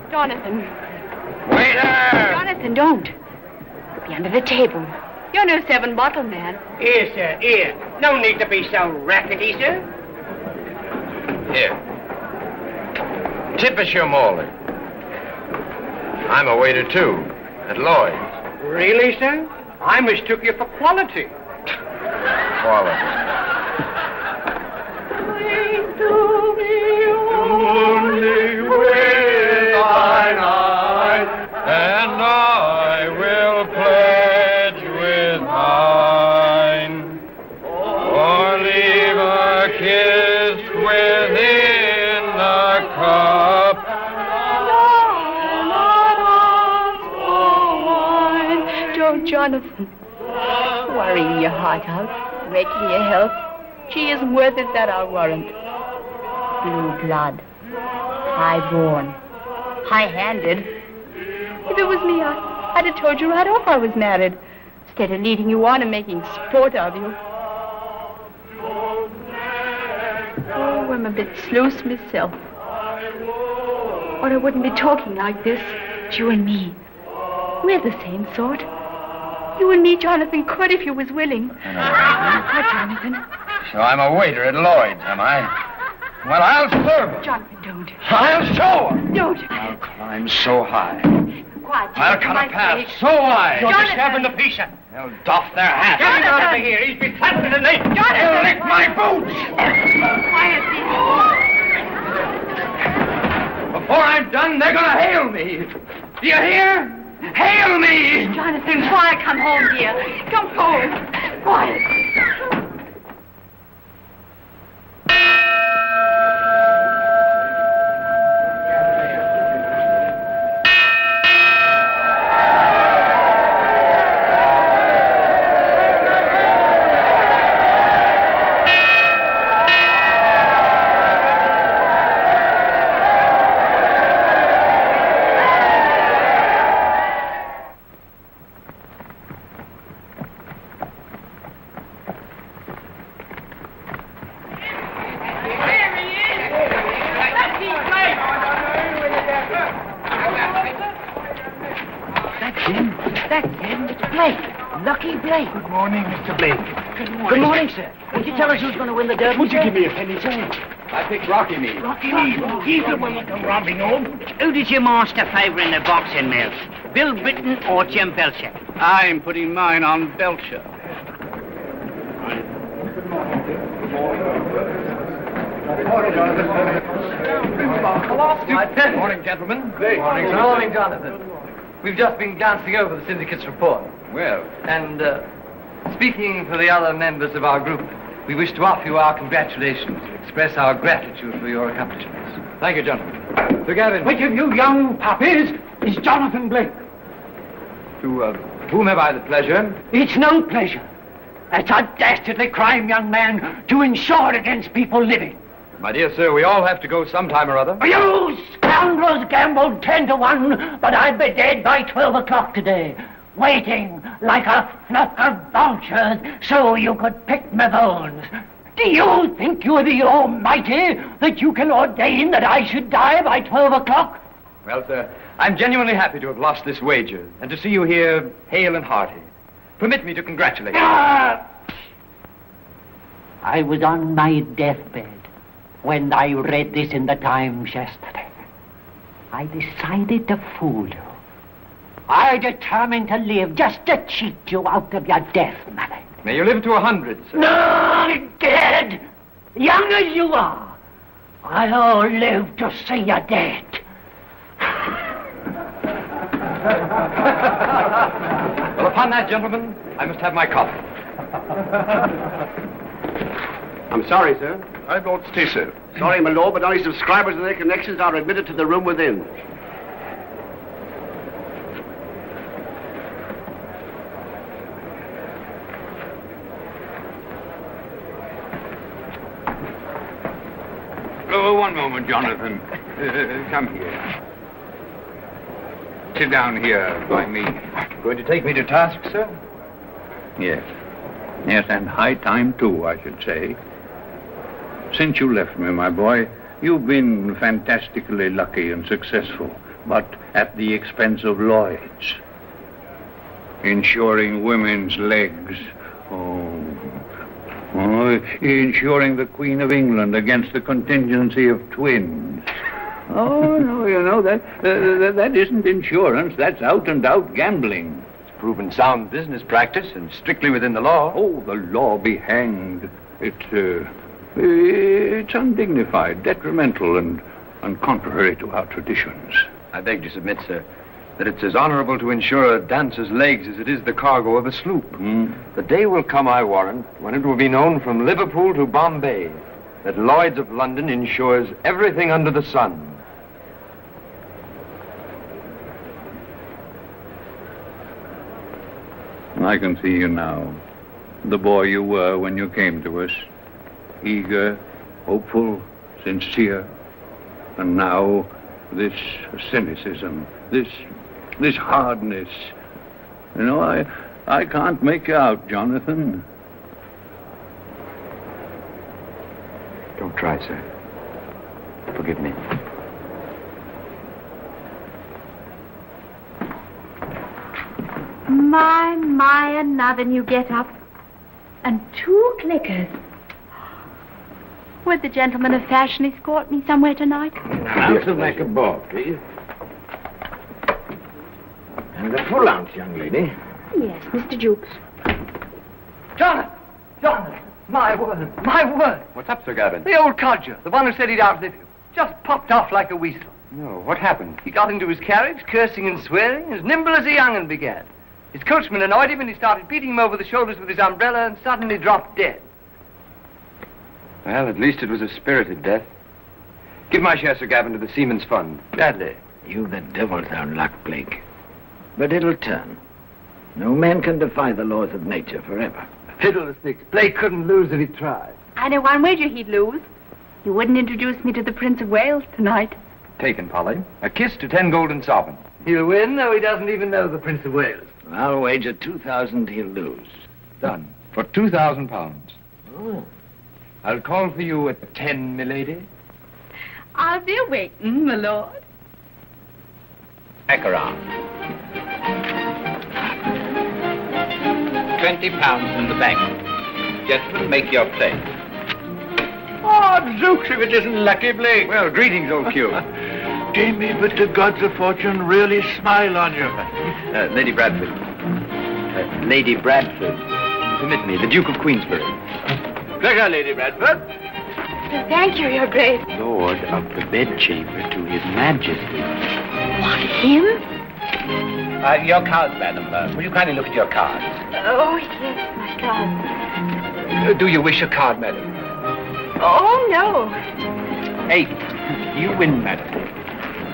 Jonathan. Waiter! Jonathan, don't. Be under the table. You're no seven-bottle man. Here, sir, here. No need to be so rackety, sir. Here. Tip us your mauling. I'm a waiter, too, at Lloyd's. Really, sir? I mistook you for quality. Quality. Only with thine eyes, and I will pledge with mine, or leave a kiss within the cup. Don't, Jonathan. Worrying your heart out, breaking your health. She isn't worth it, that I'll warrant. Blue blood. High-born. High-handed. If it was me, I'd have told you right off I was married, instead of leading you on and making sport of you. Oh, I'm a bit sluice myself. Or I wouldn't be talking like this. It's you and me. We're the same sort. You and me, Jonathan, could if you was willing. What, Jonathan? So I'm a waiter at Lloyd's, am I? Well, I'll serve her. Jonathan, don't. I'll show her. Don't. I'll climb so high. Quiet. I'll cut a path so wide. You're disturbing the peace. They'll doff their hats. Get him out of here. He's been flattened in the knee. They'll lick my boots. Quiet, Before I'm done, they're going to hail me. Do you hear? Hail me! Jonathan, quiet. Come home, dear. Come home. Quiet. that him? It's Blake. Lucky Blake. Good morning, Mr. Blake. Good morning, sir. Would you tell us who's going to win the Derby? Would you give me a penny, sir? I picked Rocky Mead. Rocky Mead. He's the one that come robbing home. Who did your master favour in the boxing match? Bill Britton or Jim Belcher? I'm putting mine on Belcher. Good morning, gentlemen. Good morning, Good morning, Jonathan. We've just been glancing over the syndicate's report. Well, And, speaking for the other members of our group, we wish to offer you our congratulations and express our gratitude for your accomplishments. thank you, gentlemen. Sir Gavin. Which of you young puppies is Jonathan Blake? To whom have I the pleasure? It's no pleasure. It's a dastardly crime, young man, to insure against people living. My dear sir, we all have to go sometime or other. You scoundrels gambled 10 to 1, but I'd be dead by 12 o'clock today, waiting like a flock of vultures so you could pick my bones. Do you think you're the Almighty that you can ordain that I should die by 12 o'clock? Well, sir, I'm genuinely happy to have lost this wager and to see you here hale and hearty. Permit me to congratulate you. I was on my deathbed when I read this in the Times yesterday. I decided to fool you. I determined to live just to cheat you out of your death, Madeleine. May you live to 100, sir. No, dead. Young as you are, I'll live to see you dead. Well, upon that, gentlemen, I must have my coffee. I'm sorry, sir. I'm Lord Stacy. Sorry, my lord, but only subscribers and their connections are admitted to the room within. Oh, one moment, Jonathan. Come here. Sit down here by me. Going to take me to task, sir? Yes. Yes, and high time, too, I should say. Since you left me, my boy, you've been fantastically lucky and successful, but at the expense of Lloyd's. Insuring women's legs. Insuring the Queen of England against the contingency of twins. Oh, no, you know, that isn't insurance. That's out-and-out gambling. It's proven sound business practice and strictly within the law. Oh, the law be hanged. It's undignified, detrimental, and contrary to our traditions. I beg to submit, sir, that it's as honorable to insure a dancer's legs as it is the cargo of a sloop. The day will come, I warrant, when it will be known from Liverpool to Bombay that Lloyds of London insures everything under the sun. I can see you now, the boy you were when you came to us. Eager, hopeful, sincere. And now, this cynicism, this hardness. You know, I can't make you out, Jonathan. Don't try, sir. Forgive me. My, another new get-up. And 2 clickers. Would the gentleman of fashion escort me somewhere tonight? Now to make a ball, please. And a full ounce, young lady. Yes, Mr. Jukes. Jonathan! My word! What's up, Sir Gavin? The old codger, the one who said he'd outlive you, just popped off like a weasel. No, what happened? He got into his carriage, cursing and swearing, as nimble as a young'un began. His coachman annoyed him and he started beating him over the shoulders with his umbrella and suddenly dropped dead. Well, at least it was a spirited death. Give my share, Sir Gavin, to the Seamen's Fund. Gladly. You've the devil's own luck, Blake. But it'll turn. No man can defy the laws of nature forever. Fiddlesticks. Blake couldn't lose if he tried. I know one wager he'd lose. You wouldn't introduce me to the Prince of Wales tonight. Taken, Polly. A kiss to 10 golden sovereigns. He'll win, though he doesn't even know the Prince of Wales. I'll wager 2,000 he'll lose. Done. For 2,000 pounds. Oh. I'll call for you at 10, milady. I'll be waiting, my lord. Back around. £20 in the bank. Gentlemen, make your play. Oh, Zooks, if it isn't Lucky Blake. Well, greetings, old Q. Jamie, but the gods of fortune really smile on you. Lady Bradford. Lady Bradford. Permit me, the Duke of Queensberry. Pleasure, Lady Bradford. Thank you, Your Grace. Lord of the bedchamber to His Majesty. What, him? Your cards, madam. Will you kindly look at your cards? Oh, yes, my God. Do you wish a card, madam? Oh, no. 8. You win, madam.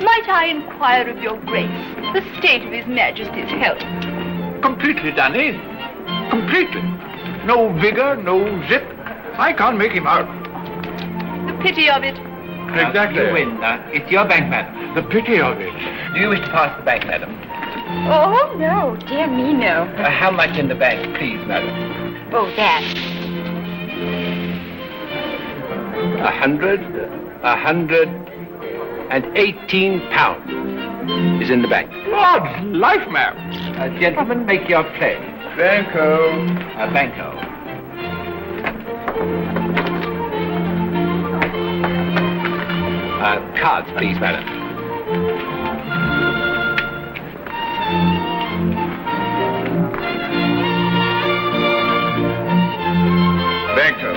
Might I inquire of Your Grace the state of His Majesty's health? Completely done in. Completely. No vigor, no zip. I can't make him out. The pity of it. Exactly. You win. It's your bank, madam. The pity of it. Do you wish to pass the bank, madam? Oh, no. Dear me, no. How much in the bank, please, madam? Oh, that. 118 pounds is in the bank. God's life, ma'am. Gentlemen, make your play. Banco. Banco. Cards, please, madam. Banco.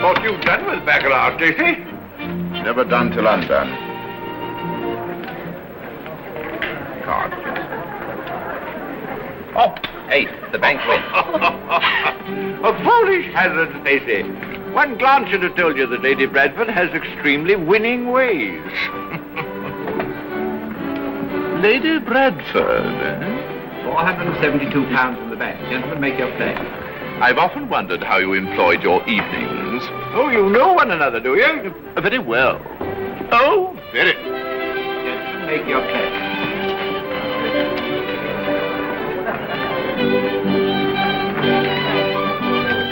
Thought you'd done with baccarat, Stacy? Never done till undone. Card. Oh, 8. The bank wins. A foolish hazard, Stacy. One glance should have told you that Lady Bradford has extremely winning ways. Lady Bradford, eh? £472 in the bank. Gentlemen, make your play. I've often wondered how you employed your evenings. Oh, you know one another, do you? Very well. Oh, very. Gentlemen, make your play.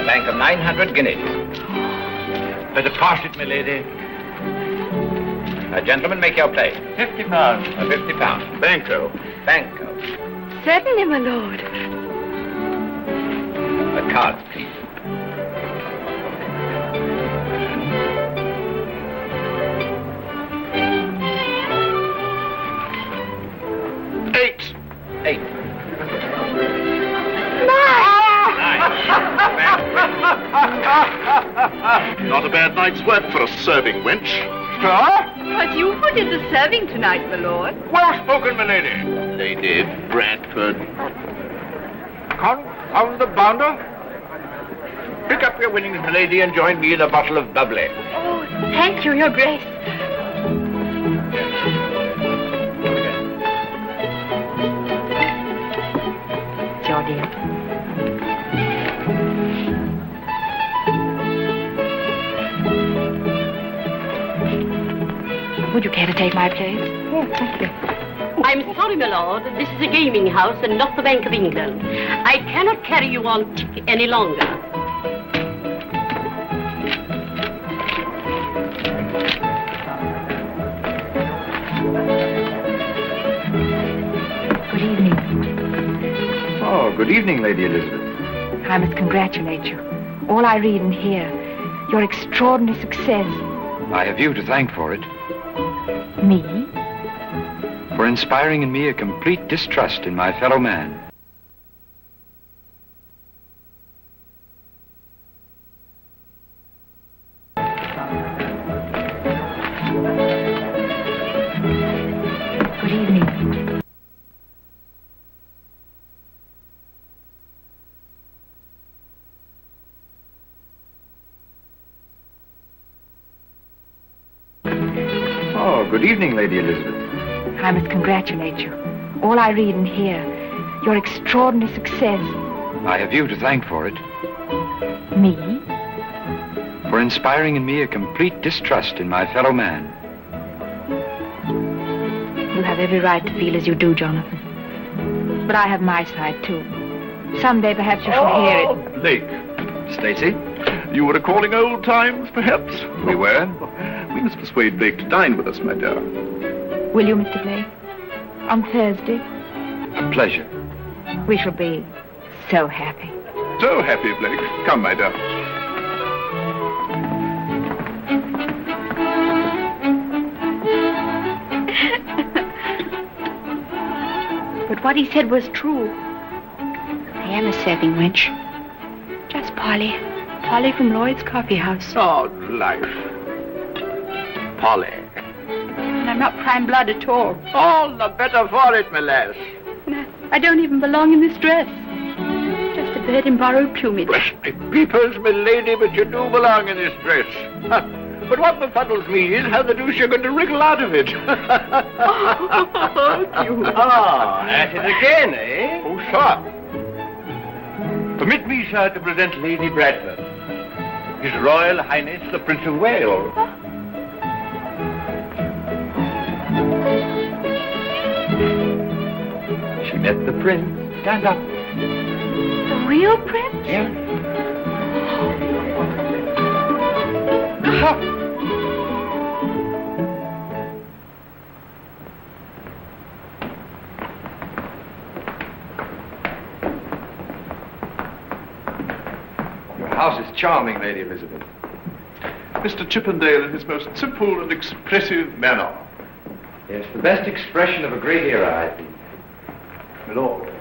Bank of 900 guineas. Better pass it, my lady. Gentlemen, make your play. £50. £50. Banco. Banco. Certainly, my lord. Cards, please. Eight. Not a bad night's work for a serving wench. Sir? Was you who did the serving tonight, my lord? Well spoken, my lady. Lady Bradford. Confound the bounder. Pick up your winnings, my lady, and join me in a bottle of bubbly. Oh, thank you, Your Grace. It's your deal. Would you care to take my place? Yes, thank you. I'm sorry, my lord. This is a gaming house and not the Bank of England. I cannot carry you on tick any longer. Good evening. Oh, good evening, Lady Elizabeth. I must congratulate you. All I read and hear, your extraordinary success. I have you to thank for it. Me? For inspiring in me a complete distrust in my fellow man. Good evening. Oh, good evening, Lady Elizabeth. I must congratulate you. All I read and hear, your extraordinary success. I have you to thank for it. Me? For inspiring in me a complete distrust in my fellow man. You have every right to feel as you do, Jonathan. But I have my side, too. Someday, perhaps you shall hear it. Blake. Stacy? You were recalling old times, perhaps? We were. We must persuade Blake to dine with us, my dear. Will you, Mr. Blake? On Thursday? A pleasure. We shall be so happy. So happy, Blake. Come, my dear. But what he said was true. I am a serving wench. Just Polly. Polly from Lloyd's Coffee House. Oh, life. Polly. And I'm not prime blood at all. All the better for it, my lass. I don't even belong in this dress. Just a bird in borrowed plumage. Bless me peepers, my lady, but you do belong in this dress. But what befuddles me is how the deuce you're going to wriggle out of it. Ah, at it again, eh? Oh, sir. Permit me, sir, to present Lady Bradford. His Royal Highness, the Prince of Wales. She met the Prince. Stand up. The real Prince? Yeah. Your house is charming, Lady Elizabeth. Mr. Chippendale in his most simple and expressive manner. Yes, the best expression of a great era, I think. My lord.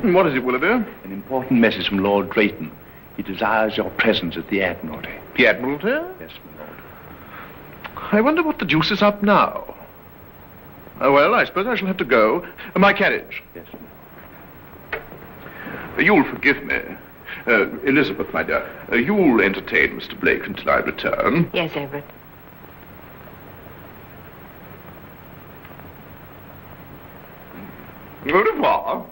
What is it, Willoughby? An important message from Lord Drayton. He desires your presence at the Admiralty. The Admiralty? Yes, my lord. I wonder what the deuce is up now. Well, I suppose I shall have to go. My carriage. Yes, my lord. You'll forgive me. Elizabeth, my dear, you'll entertain Mr. Blake until I return. Yes, Everett. Au revoir.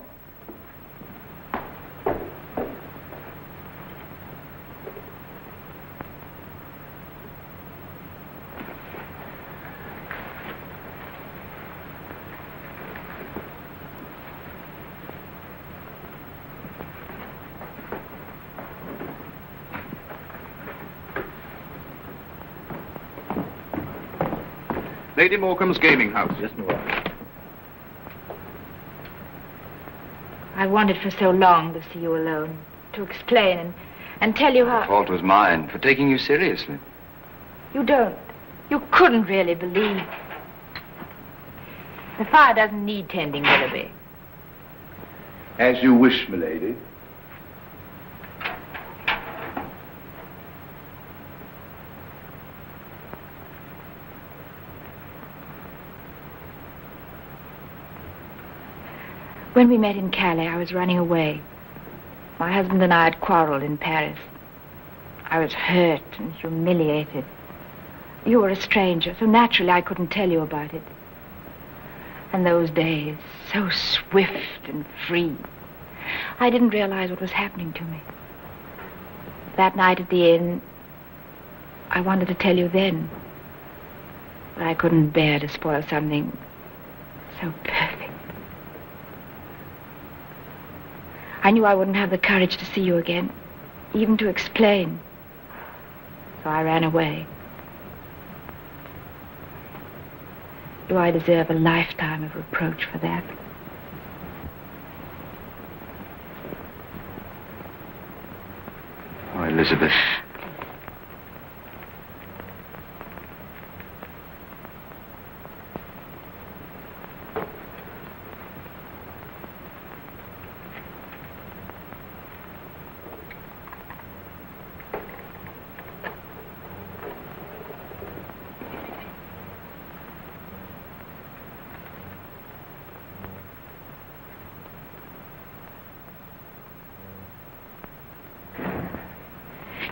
Lady Morecambe's gaming house. Yes, my lord. I wanted for so long to see you alone, to explain and tell you how... The fault was mine for taking you seriously. You don't. You couldn't really believe. The fire doesn't need tending, Willoughby. As you wish, my lady. When we met in Calais, I was running away. My husband and I had quarreled in Paris. I was hurt and humiliated. You were a stranger, so naturally I couldn't tell you about it. And those days, so swift and free. I didn't realize what was happening to me. That night at the inn, I wanted to tell you then. But I couldn't bear to spoil something so perfect. I knew I wouldn't have the courage to see you again, even to explain. So I ran away. Do I deserve a lifetime of reproach for that? Oh, Elizabeth.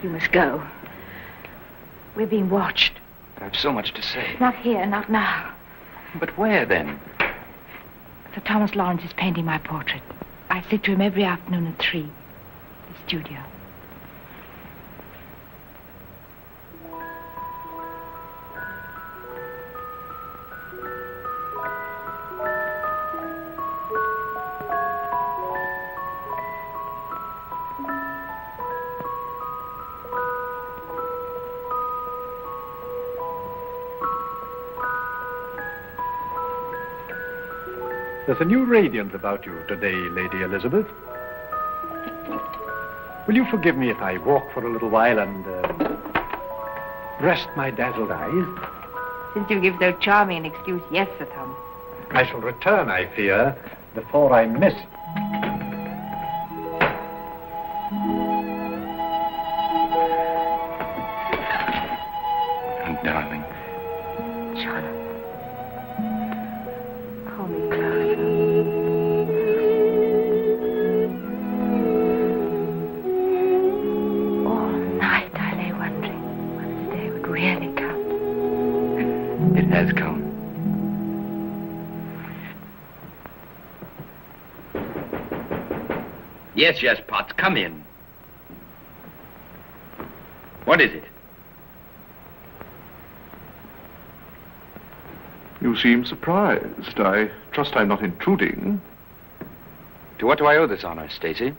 You must go. We're being watched. But I've so much to say. Not here, not now. But where, then? Sir Thomas Lawrence is painting my portrait. I sit to him every afternoon at 3. The studio. There's a new radiance about you today, Lady Elizabeth. Will you forgive me if I walk for a little while and rest my dazzled eyes? Since you give so charming an excuse, yes, Sir Thomas. I shall return, I fear, before I miss it. Oh, darling. Jonathan. Hold me closer. All night I lay wondering when this day would really come. It has come. Yes, yes, Potts, come in. What is it? You seem surprised. I trust I'm not intruding. To what do I owe this honor, Stacy?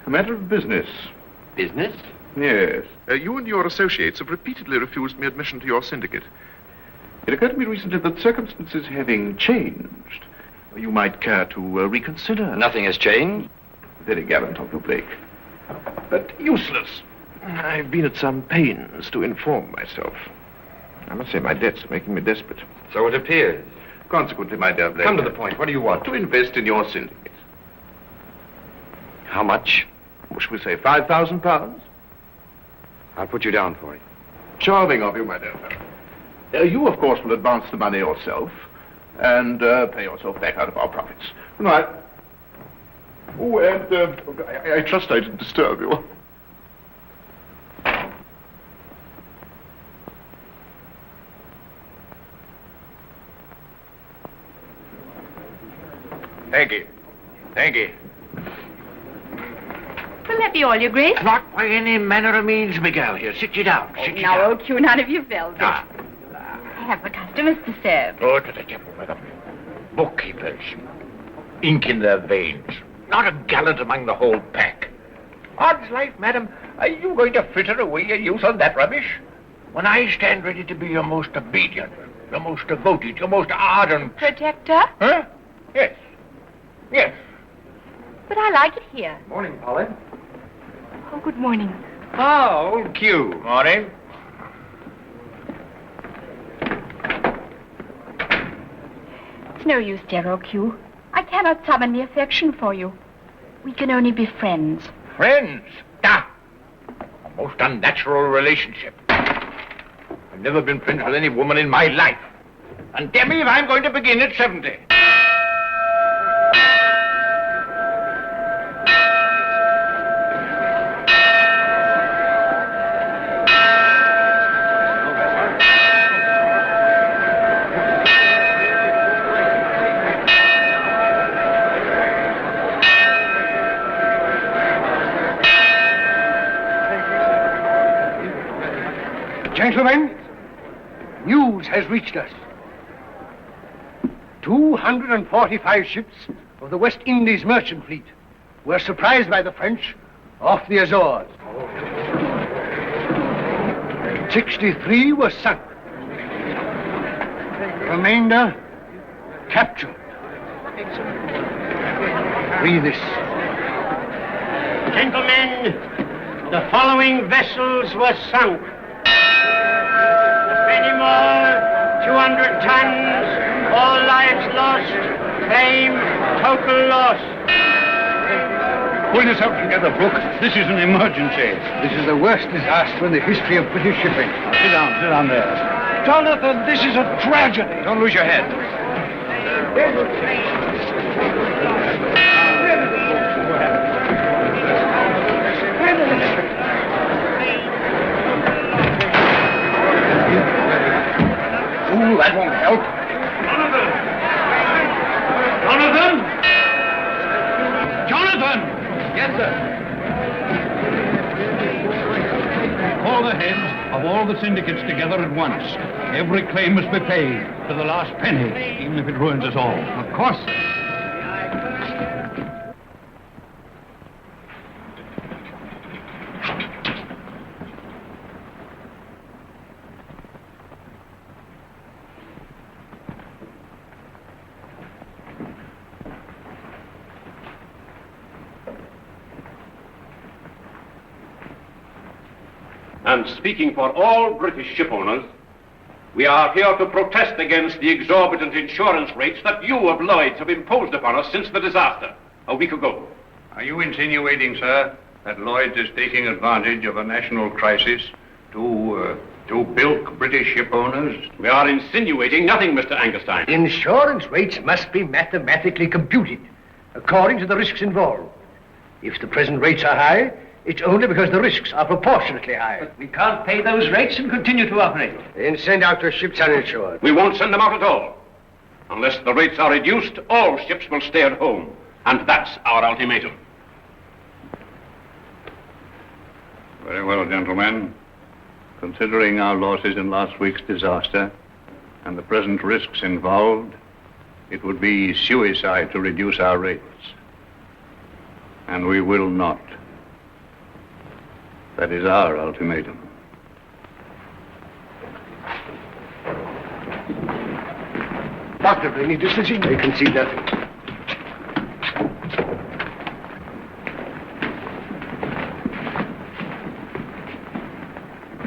A matter of business. Business? Yes. You and your associates have repeatedly refused me admission to your syndicate. It occurred to me recently that circumstances having changed, you might care to reconsider. Nothing has changed. Very gallant of you, Blake. But useless. I've been at some pains to inform myself. I must say my debts are making me desperate. So it appears. Consequently, my dear Blake... Come to the point. What do you want? To invest in your syndicate. How much? Shall we say £5,000? I'll put you down for it. Charming of you, my dear fellow. You, of course, will advance the money yourself and pay yourself back out of our profits. Good night. Oh, and I trust I didn't disturb you. Thank you. Thank you. Will that be all, Your Grace? Not by any manner of means, Miguel. Here, sit you down. Sit you Now, down. old Q, none of your velvet. Ah. I have the customers to serve. Go to the temple, madam. Bookkeepers. Ink in their veins. Not a gallant among the whole pack. Odds life, madam, are you going to fritter away your youth on that rubbish? When I stand ready to be your most obedient, your most devoted, your most ardent... Protector? Huh? Yes. Yes. But I like it here. Morning, Polly. Oh, good morning. Oh, old Q. Morning. It's no use, dear old Q. I cannot summon the affection for you. We can only be friends. Friends? Ah! A most unnatural relationship. I've never been friends with any woman in my life. And damn me if I'm going to begin at 70. Gentlemen, news has reached us. 245 ships of the West Indies merchant fleet were surprised by the French off the Azores. 63 were sunk. The remainder captured. Read this. Gentlemen, the following vessels were sunk. More, 200 tons, all lives lost, claim total loss. Pull yourself together, Brooke. This is an emergency. This is the worst disaster in the history of British shipping. Sit down there. Jonathan, this is a tragedy. Don't lose your head. Ooh, that won't help. Jonathan! Jonathan! Yes, sir. Call the heads of all the syndicates together at once. Every claim must be paid to the last penny, even if it ruins us all. Of course, sir. and speaking for all British ship owners, we are here to protest against the exorbitant insurance rates that you of Lloyds have imposed upon us since the disaster a week ago. Are you insinuating, sir, that Lloyds is taking advantage of a national crisis to bilk British ship owners? We are insinuating nothing, Mr. Angerstein. Insurance rates must be mathematically computed according to the risks involved. If the present rates are high, it's only because the risks are proportionately high. But we can't pay those rates and continue to operate. Then send out the ships uninsured. We won't send them out at all. Unless the rates are reduced, all ships will stay at home. And that's our ultimatum. Very well, gentlemen. Considering our losses in last week's disaster and the present risks involved, it would be suicide to reduce our rates. And we will not. That is our ultimatum. Doctor, any decision? They can see nothing.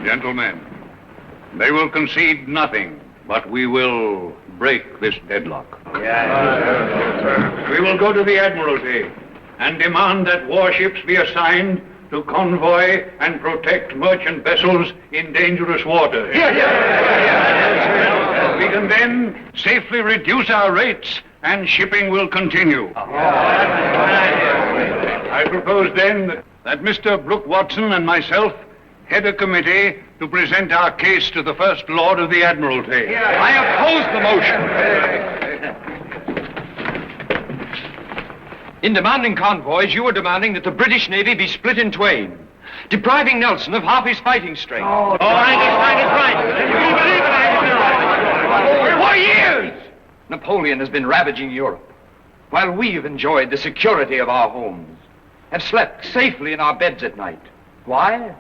Gentlemen, they will concede nothing, but we will break this deadlock. We will go to the Admiralty and demand that warships be assigned to convoy and protect merchant vessels in dangerous waters. We can then safely reduce our rates and shipping will continue. I propose then that Mr. Brooke Watson and myself head a committee to present our case to the First Lord of the Admiralty. I oppose the motion. In demanding convoys, you are demanding that the British Navy be split in twain, depriving Nelson of half his fighting strength. Einstein is right. For years, Napoleon has been ravaging Europe, while we have enjoyed the security of our homes, have slept safely in our beds at night. Why?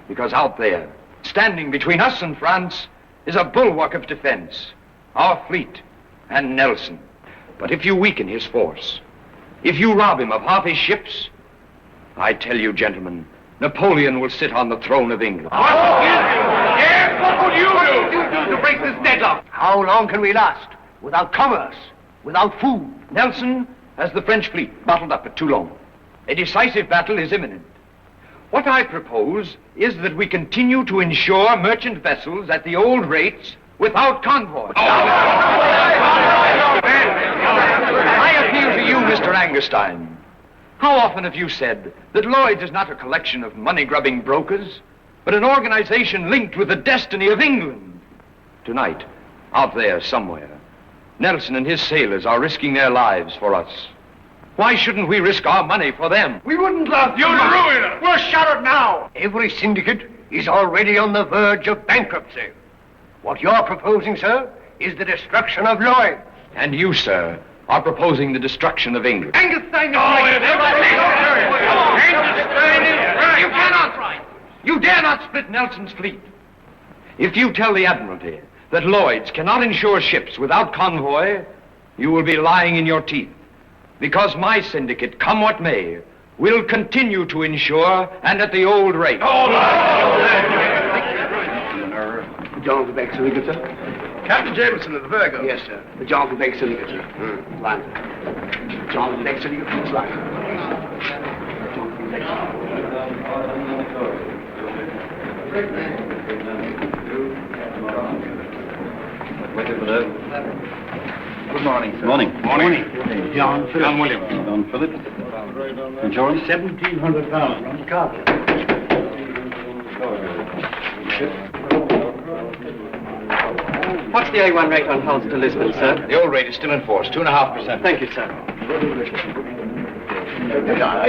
Because out there, standing between us and France, is a bulwark of defense, our fleet and Nelson. But if you weaken his force, if you rob him of half his ships, I tell you, gentlemen, Napoleon will sit on the throne of England. Yes, what would you do to break this deadlock? How long can we last? Without commerce, without food? Nelson has the French fleet bottled up at Toulon. A decisive battle is imminent. What I propose is that we continue to insure merchant vessels at the old rates without convoy. I appeal to you, Mr. Angerstein. How often have you said that Lloyds is not a collection of money-grubbing brokers, but an organization linked with the destiny of England? Tonight, out there somewhere, Nelson and his sailors are risking their lives for us. Why shouldn't we risk our money for them? We wouldn't love You'd ruin us. We're shut now. Every syndicate is already on the verge of bankruptcy. What you're proposing, sir, is the destruction of Lloyds. And you, sir, are proposing the destruction of England. Angerstein is You cannot. You dare not split Nelson's fleet. If you tell the Admiralty that Lloyds cannot insure ships without convoy, you will be lying in your teeth. Because my syndicate, come what may, will continue to insure and at the old rate. John Quebec Syndicate, sir? Captain Jameson of the Virgo. Yes, sir. The John Quebec Syndicate, sir. Line. John Quebec Syndicate, please line. John Quebec. Good morning, sir. Morning. John Phillips. John Williams. John Phillips. Insurance? £1,700 on cargo. What's the A1 rate on hulls to Lisbon, sir? The old rate is still in force, 2.5%. Thank you, sir.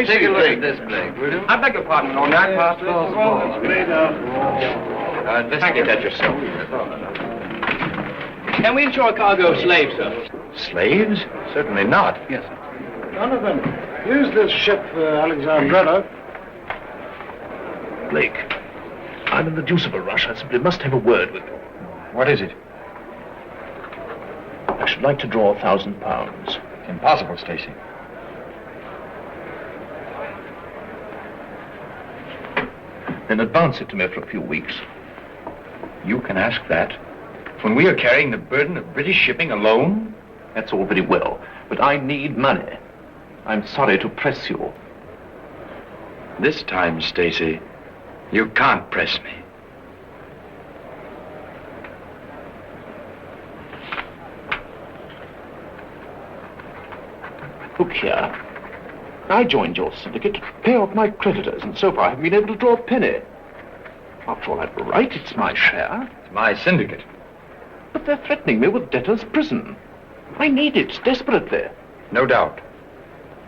Take a look at this, Blake, will you? I beg your pardon, Lord. I passed investigate that yourself. Can we insure a cargo of slaves, sir? Slaves? Certainly not. Yes, sir. Donovan, here's this ship, Alexandrella. Blake, I'm in the deuce of a rush. I simply must have a word with you. What is it? I should like to draw £1,000. Impossible, Stacy. Then advance it to me for a few weeks. You can ask that. When we are carrying the burden of British shipping alone? That's all very well, but I need money. I'm sorry to press you. This time, Stacy, you can't press me. Look here. I joined your syndicate to pay off my creditors, and so far I haven't been able to draw a penny. After all, I've a right. It's my share. It's my syndicate. But they're threatening me with debtor's prison. I need it desperately. No doubt.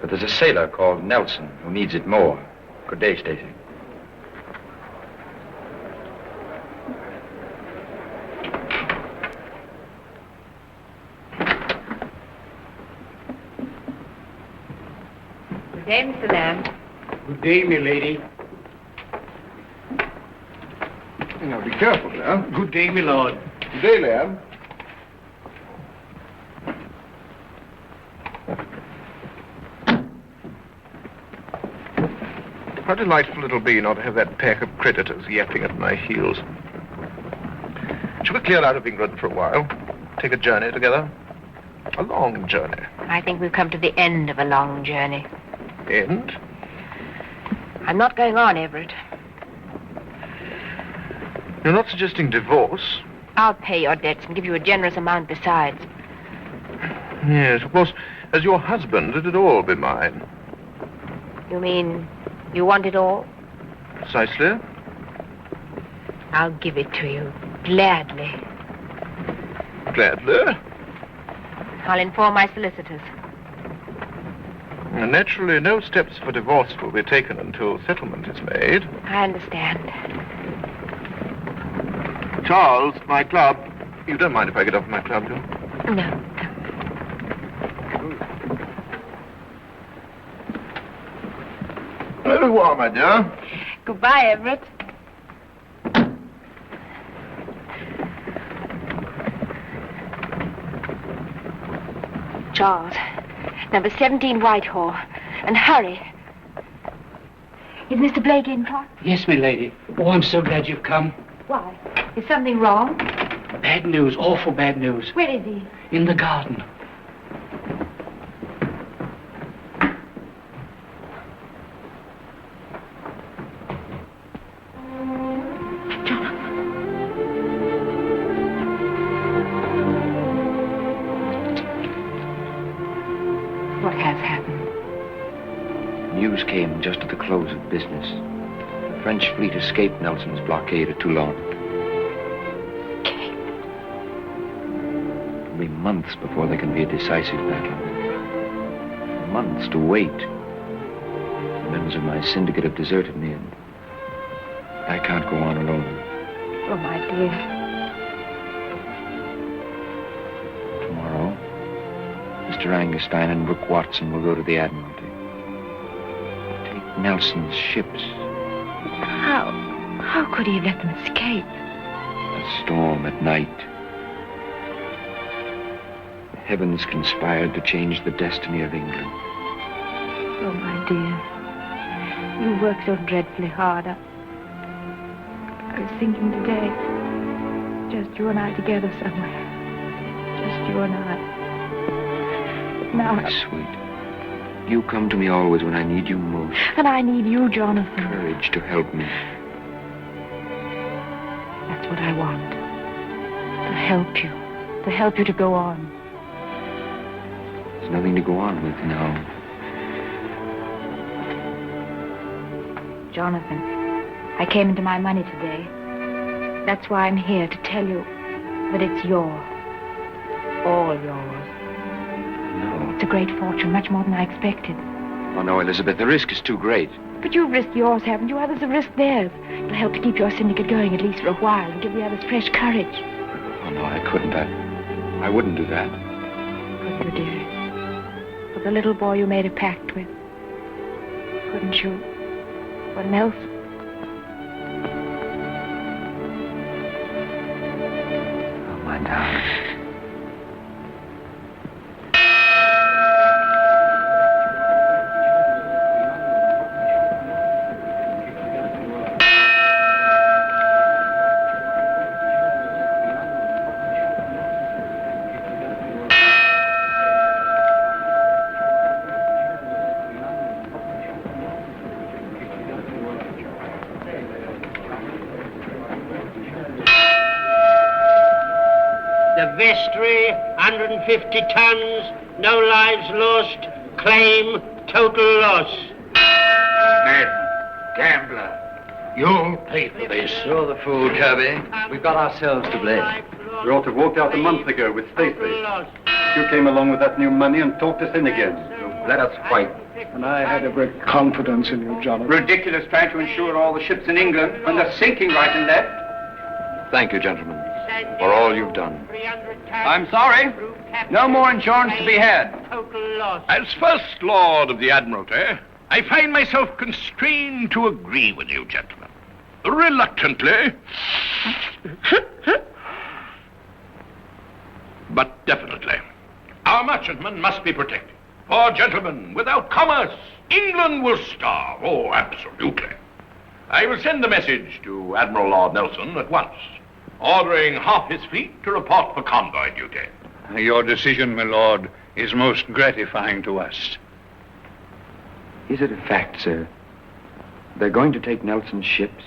But there's a sailor called Nelson who needs it more. Good day, Stacy. Good day, Mr. Lamb. Good day, my lady. Now, be careful there. Good day, my lord. Good day, Lamb. How delightful it'll be not to have that pack of creditors yapping at my heels. Shall we clear out of England for a while? Take a journey together? A long journey. I think we've come to the end of a long journey. End? I'm not going on, Everett. You're not suggesting divorce? I'll pay your debts and give you a generous amount besides. Yes, of course, as your husband, it'd all be mine. You mean you want it all? Precisely. I'll give it to you, gladly. Gladly. I'll inform my solicitors. Naturally, no steps for divorce will be taken until settlement is made. I understand. Charles, my club. You don't mind if I get off my club, do you? No. Au revoir, my dear. Goodbye, Everett. Charles, number 17 Whitehall. And hurry. Is Mr. Blake in, Pop? Yes, my lady. Oh, I'm so glad you've come. Why? Is something wrong? Bad news, awful bad news. Where is he? In the garden. What has happened? News came just at the close of business. The French fleet escaped Nelson's blockade at Toulon. It'll be months before there can be a decisive battle. Months to wait. The members of my syndicate have deserted me, and I can't go on alone. Oh, my dear. Tomorrow, Mr. Angerstein and Brooke Watson will go to the Admiralty. Take Nelson's ships. How could he have let them escape? A storm at night. The heavens conspired to change the destiny of England. Oh, my dear. You work so dreadfully hard. I was thinking today, just you and I together somewhere. Just you and I. But now... My sweet, you come to me always when I need you most. And I need you, Jonathan. Courage to help me. That's what I want. To help you. To help you to go on. There's nothing to go on with now. Jonathan, I came into my money today. That's why I'm here, to tell you that it's yours. All yours. No. It's a great fortune, much more than I expected. Oh, no, Elizabeth, the risk is too great. But you've risked yours, haven't you? Others have risked theirs. It'll help to keep your syndicate going, at least for a while, and give the others fresh courage. Oh, no, I couldn't. I wouldn't do that. Could you, dear? For the little boy you made a pact with. Couldn't you? For Nelson. Oh, my darling. The vestry, 150 tons, no lives lost, claim, total loss. Man, gambler, you'll pay for this. You're the fool, Kirby. We've got ourselves to blame. We ought to have walked out a month ago with Stacy. You came along with that new money and talked us in again. Let us fight. And I had every confidence in you, Jonathan. Ridiculous trying to insure all the ships in England when they're sinking right and left. Thank you, gentlemen, for all you've done. I'm sorry. No more insurance to be had. As First Lord of the Admiralty, I find myself constrained to agree with you, gentlemen. Reluctantly, but definitely. Our merchantmen must be protected. For, gentlemen, without commerce, England will starve. Oh, absolutely. I will send the message to Admiral Lord Nelson at once, ordering half his fleet to report for convoy duty. Your decision, my lord, is most gratifying to us. Is it a fact, sir? They're going to take Nelson's ships?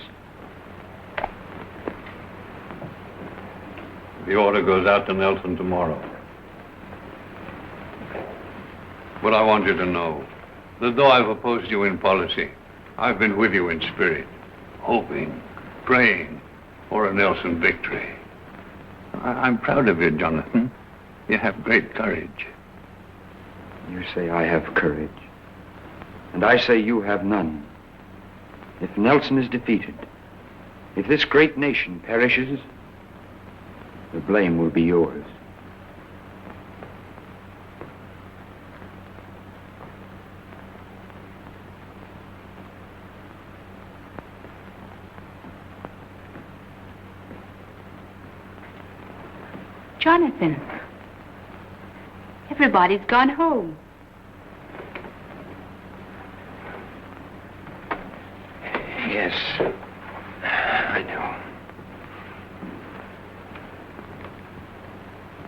The order goes out to Nelson tomorrow. But I want you to know that though I've opposed you in policy, I've been with you in spirit, hoping, praying for a Nelson victory. I'm proud of you, Jonathan. You have great courage. You say I have courage. And I say you have none. If Nelson is defeated, if this great nation perishes, the blame will be yours. Jonathan, everybody's gone home. Yes, I know.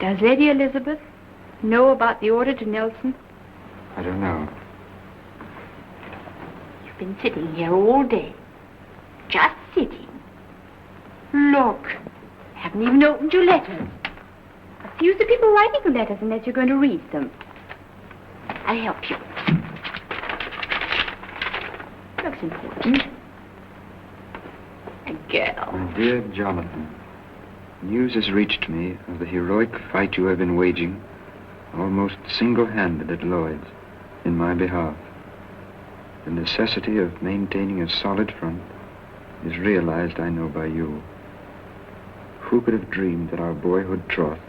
Does Lady Elizabeth know about the order to Nelson? I don't know. You've been sitting here all day. Just sitting. Look, haven't even opened your letters. What's the use of people writing the letters unless you're going to read them? I'll help you. Looks important. A girl. My dear Jonathan, news has reached me of the heroic fight you have been waging, almost single-handed at Lloyd's, in my behalf. The necessity of maintaining a solid front is realized, I know, by you. Who could have dreamed that our boyhood troth,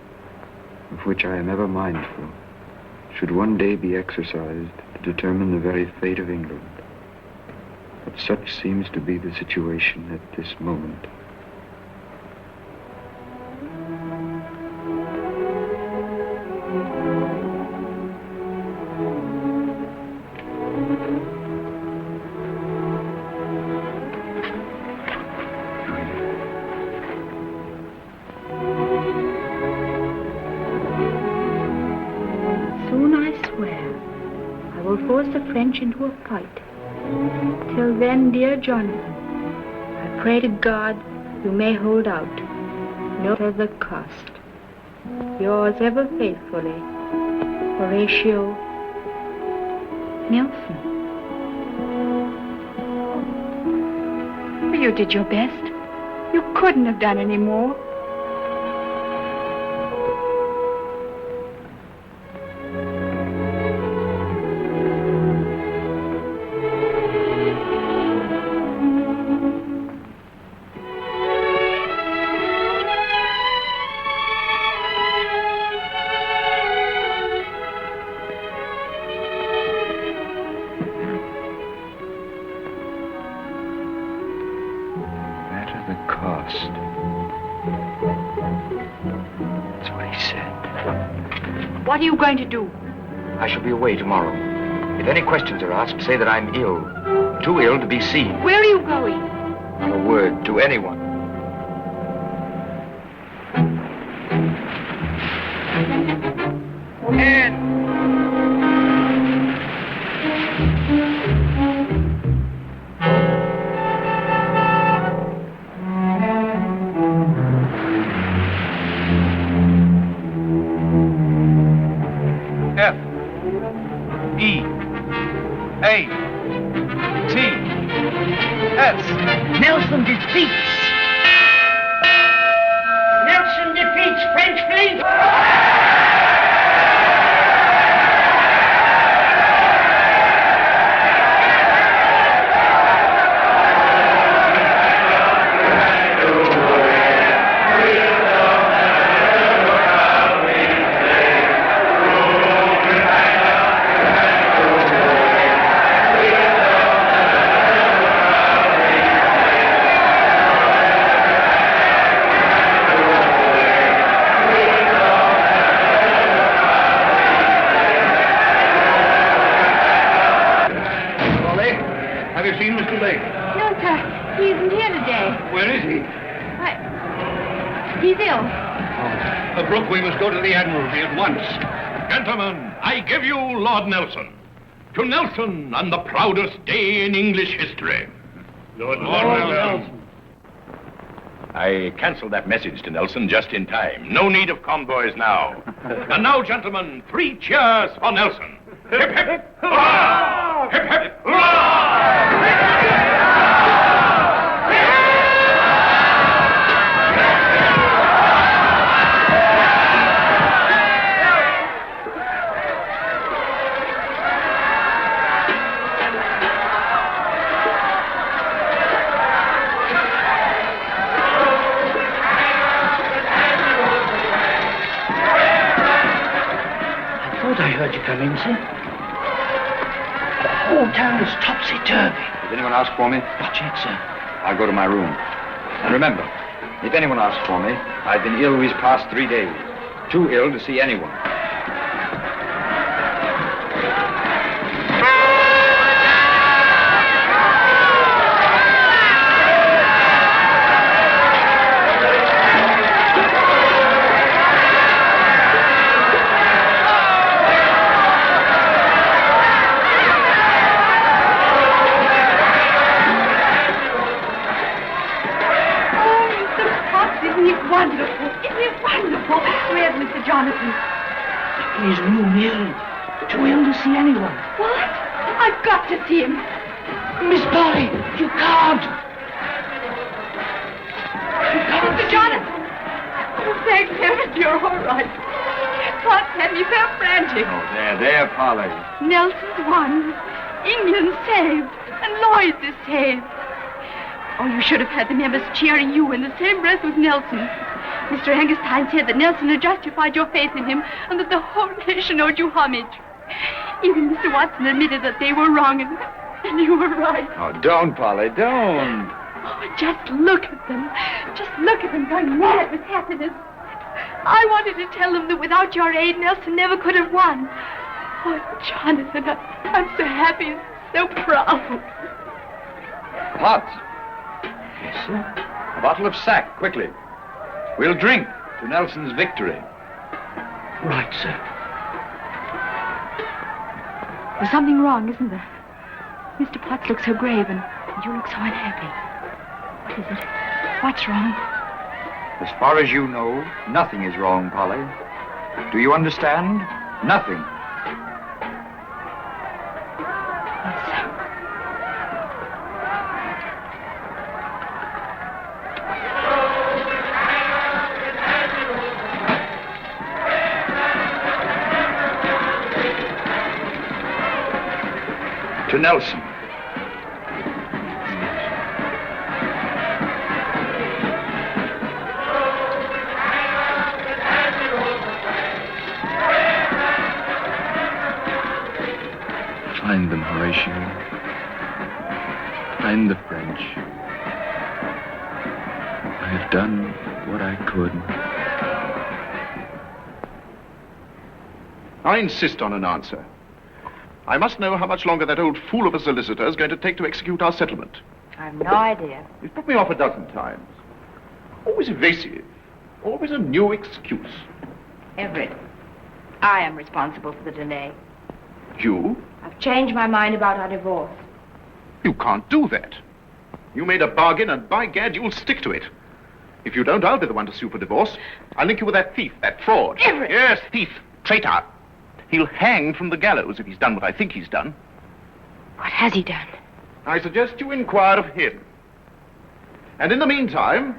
of which I am ever mindful, should one day be exercised to determine the very fate of England? But such seems to be the situation at this moment. Soon, I swear, I will force the French into a fight. Till then, dear Jonathan, I pray to God you may hold out, no matter the cost. Yours ever faithfully, Horatio Nelson. Well, you did your best. You couldn't have done any more. What are you going to do? I shall be away tomorrow. If any questions are asked, say that I'm ill. Too ill to be seen. Where are you going? Not a word to anyone. Yes. Nelson defeats French fleet. Brooke, we must go to the Admiralty at once. Gentlemen, I give you Lord Nelson. To Nelson on the proudest day in English history. Lord Nelson. I cancelled that message to Nelson just in time. No need of convoys now. And now, gentlemen, 3 cheers for Nelson. Hip, hip, hurrah! Hip, hip, hurrah! I heard you come in, sir. The whole town is topsy-turvy. Did anyone ask for me? Not yet, sir. I'll go to my room. And remember, if anyone asks for me, I've been ill these past 3 days. Too ill to see anyone. He's room ill. Too ill to see anyone. What? I've got to see him. Miss Polly, you can't. Mr. Jonathan. Oh, thank heaven you're all right. Thoughts had me so frantic. Oh, there, Polly. Nelson's won. England's saved. And Lloyds is saved. Oh, you should have had the members cheering you in the same breath with Nelson. Mr. Angerstein said that Nelson had justified your faith in him and that the whole nation owed you homage. Even Mr. Watson admitted that they were wrong and you were right. Oh, don't, Polly, don't. Oh, just look at them. Just look at them going mad with happiness. I wanted to tell them that without your aid, Nelson never could have won. Oh, Jonathan, I'm so happy and so proud. Hot. Yes, sir. A bottle of sack, quickly. We'll drink to Nelson's victory. Right, sir. There's something wrong, isn't there? Mr. Potts looks so grave and you look so unhappy. What is it? What's wrong? As far as you know, nothing is wrong, Polly. Do you understand? Nothing. To Nelson. Find them, Horatio. Find the French. I have done what I could. I insist on an answer. I must know how much longer that old fool of a solicitor is going to take to execute our settlement. I've no idea. He's put me off a dozen times. Always evasive. Always a new excuse. Everett, I am responsible for the delay. You? I've changed my mind about our divorce. You can't do that. You made a bargain, and by gad, you'll stick to it. If you don't, I'll be the one to sue for divorce. I'll link you with that thief, that fraud. Everett! Yes, thief, traitor. He'll hang from the gallows if he's done what I think he's done. What has he done? I suggest you inquire of him. And in the meantime,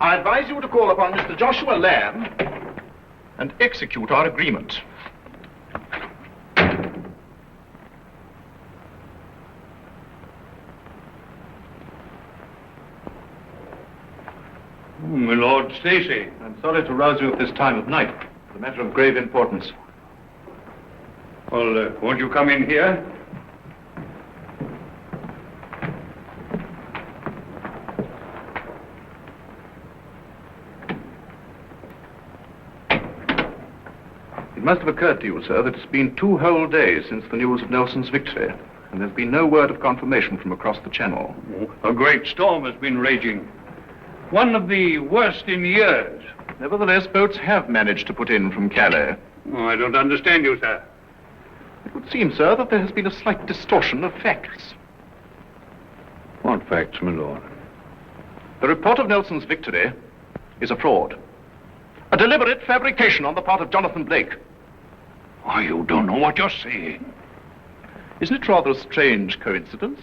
I advise you to call upon Mr. Joshua Lamb and execute our agreement. My Lord Stacy. I'm sorry to rouse you at this time of night. It's a matter of grave importance. Well, won't you come in here? It must have occurred to you, sir, that it's been 2 whole days since the news of Nelson's victory, and there's been no word of confirmation from across the Channel. A great storm has been raging. One of the worst in years. Nevertheless, boats have managed to put in from Calais. Oh, I don't understand you, sir. It would seem, sir, that there has been a slight distortion of facts. What facts, my lord? The report of Nelson's victory is a fraud. A deliberate fabrication on the part of Jonathan Blake. Oh, you don't know what you're saying. Isn't it rather a strange coincidence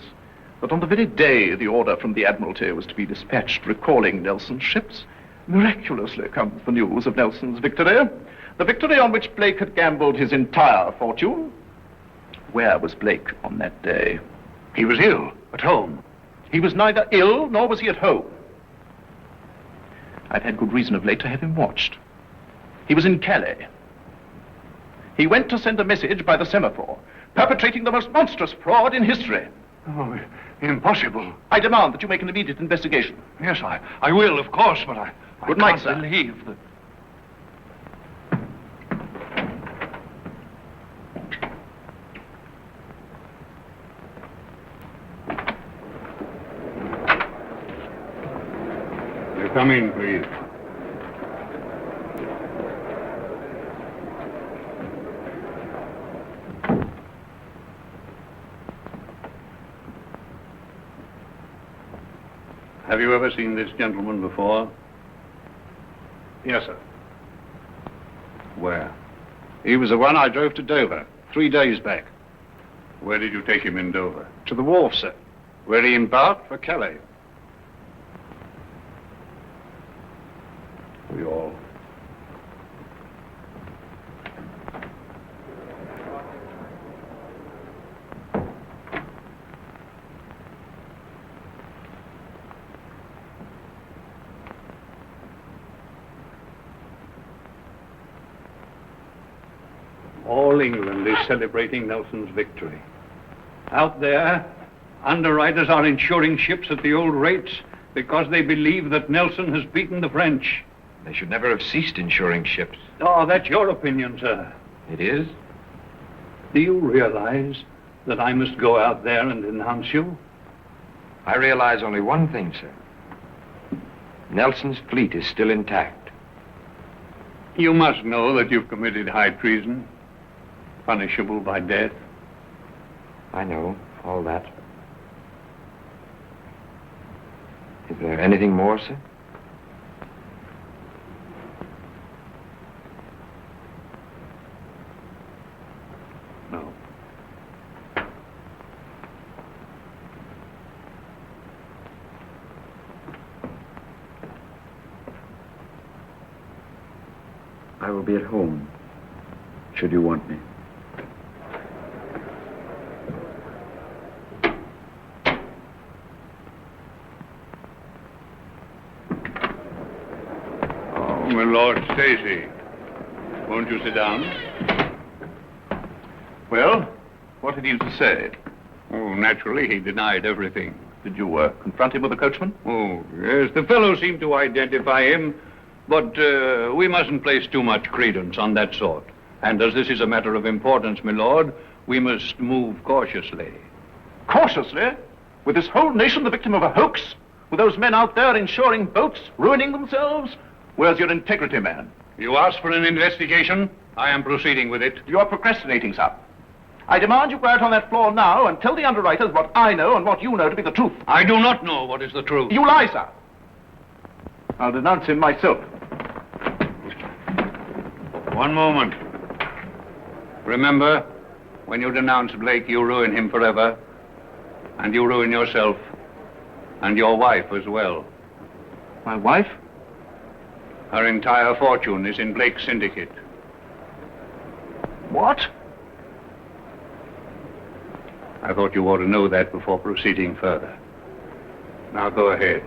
that on the very day the order from the Admiralty was to be dispatched recalling Nelson's ships, miraculously comes the news of Nelson's victory, the victory on which Blake had gambled his entire fortune? Where was Blake on that day? He was ill, at home. He was neither ill nor was he at home. I've had good reason of late to have him watched. He was in Calais. He went to send a message by the semaphore, perpetrating the most monstrous fraud in history. Oh, impossible. I demand that you make an immediate investigation. Yes, I will, of course, but I Good night, can't sir. believe that... Come in, please. Have you ever seen this gentleman before? Yes, sir. Where? He was the one I drove to Dover 3 days back. Where did you take him in Dover? To the wharf, sir, where he embarked for Calais. We all. All England is celebrating Nelson's victory. Out there, underwriters are insuring ships at the old rates because they believe that Nelson has beaten the French. They should never have ceased insuring ships. Oh, that's your opinion, sir. It is? Do you realize that I must go out there and denounce you? I realize only one thing, sir. Nelson's fleet is still intact. You must know that you've committed high treason, punishable by death. I know all that. Is there anything more, sir? No. I will be at home, should you want me. Oh, my Lord Stacy, won't you sit down? Well, what had he to say? Oh, naturally, he denied everything. Did you confront him with the coachman? Oh, yes, the fellow seemed to identify him, but we mustn't place too much credence on that sort. And as this is a matter of importance, my lord, we must move cautiously. Cautiously? With this whole nation the victim of a hoax? With those men out there insuring boats, ruining themselves? Where's your integrity, man? You asked for an investigation. I am proceeding with it. You're procrastinating, sir. I demand you go out on that floor now and tell the underwriters what I know and what you know to be the truth. I do not know what is the truth. You lie, sir. I'll denounce him myself. One moment. Remember, when you denounce Blake, you ruin him forever. And you ruin yourself. And your wife as well. My wife? Her entire fortune is in Blake's syndicate. What? I thought you ought to know that before proceeding further. Now go ahead.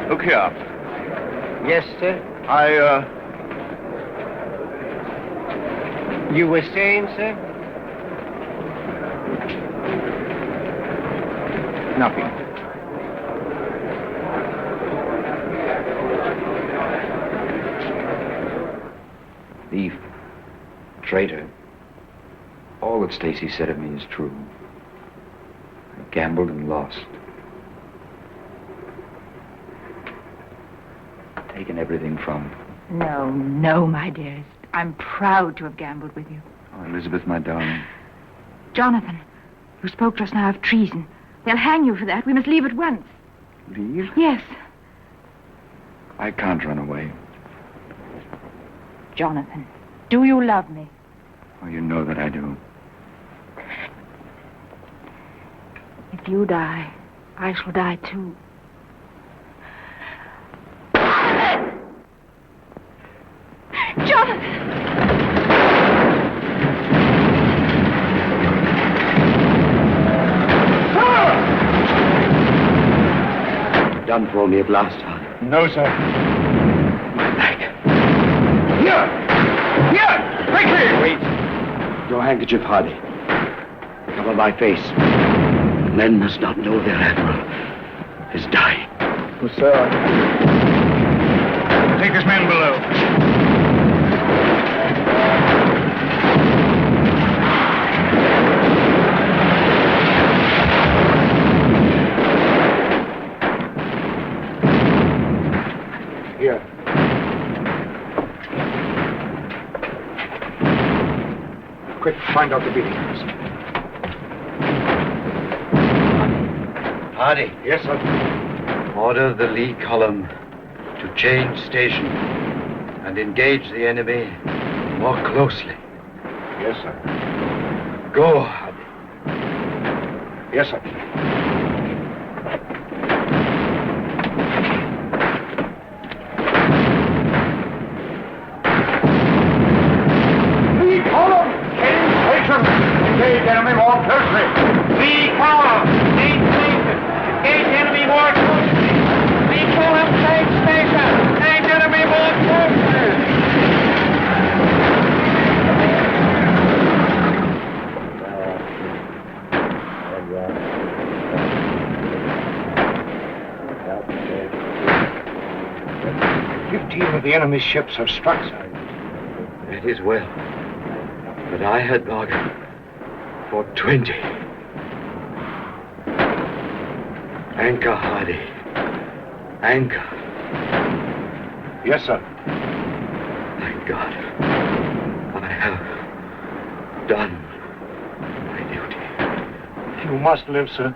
Look here. Yes, sir? You were saying, sir? Nothing. Thief. Traitor. All that Stacy said of me is true. I gambled and lost. Taken everything from her. No, no, my dearest. I'm proud to have gambled with you. Oh, Elizabeth, my darling. Jonathan, you spoke just now of treason. They'll hang you for that. We must leave at once. Leave? Yes. I can't run away. Jonathan, do you love me? Oh, you know that I do. If you die, I shall die too. Jonathan! Done for me at last, Father. No, sir. My back. Here! Here! Quickly! Wait. Your handkerchief, Hardy. Cover my face. Men must not know their admiral is dying. Oh, sir. Take this man below. Here. Quick, find out the beating house. Hardy. Yes, sir. Order the lee column to change station and engage the enemy more closely. Yes, sir. Go, Hardy. Yes, sir. Lee column, change station. Engage enemy more closely. Lee column, change station. Engage enemy more closely. Lee column, change station. Engage enemy more closely. Of the enemy's ships have struck, sir. It is well. But I had bargained for 20. Anchor, Hardy. Anchor. Yes, sir. Thank God. I have done my duty. You must live, sir.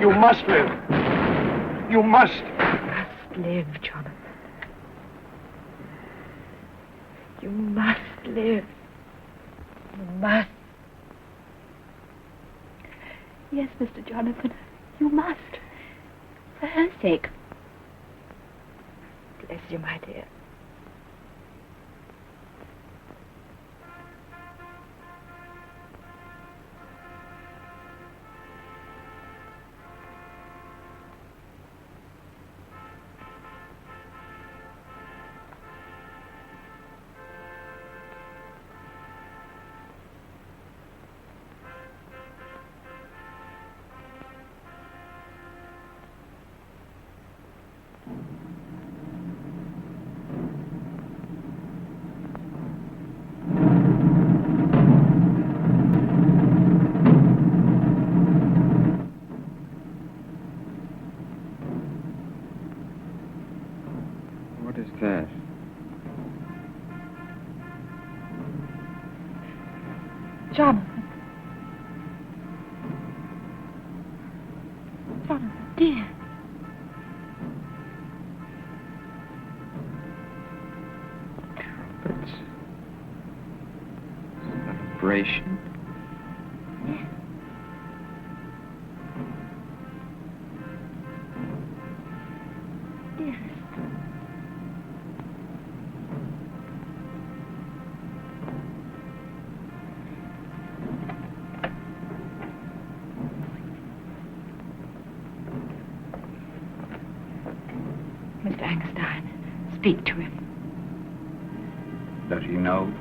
You must live. You must. Live, Jonathan. You must live. You must. Yes, Mr. Jonathan, you must. For her sake. Bless you, my dear. What is that? Jonathan. Jonathan. operation. Yes. Mr. Angerstein, speak to him. Does he know?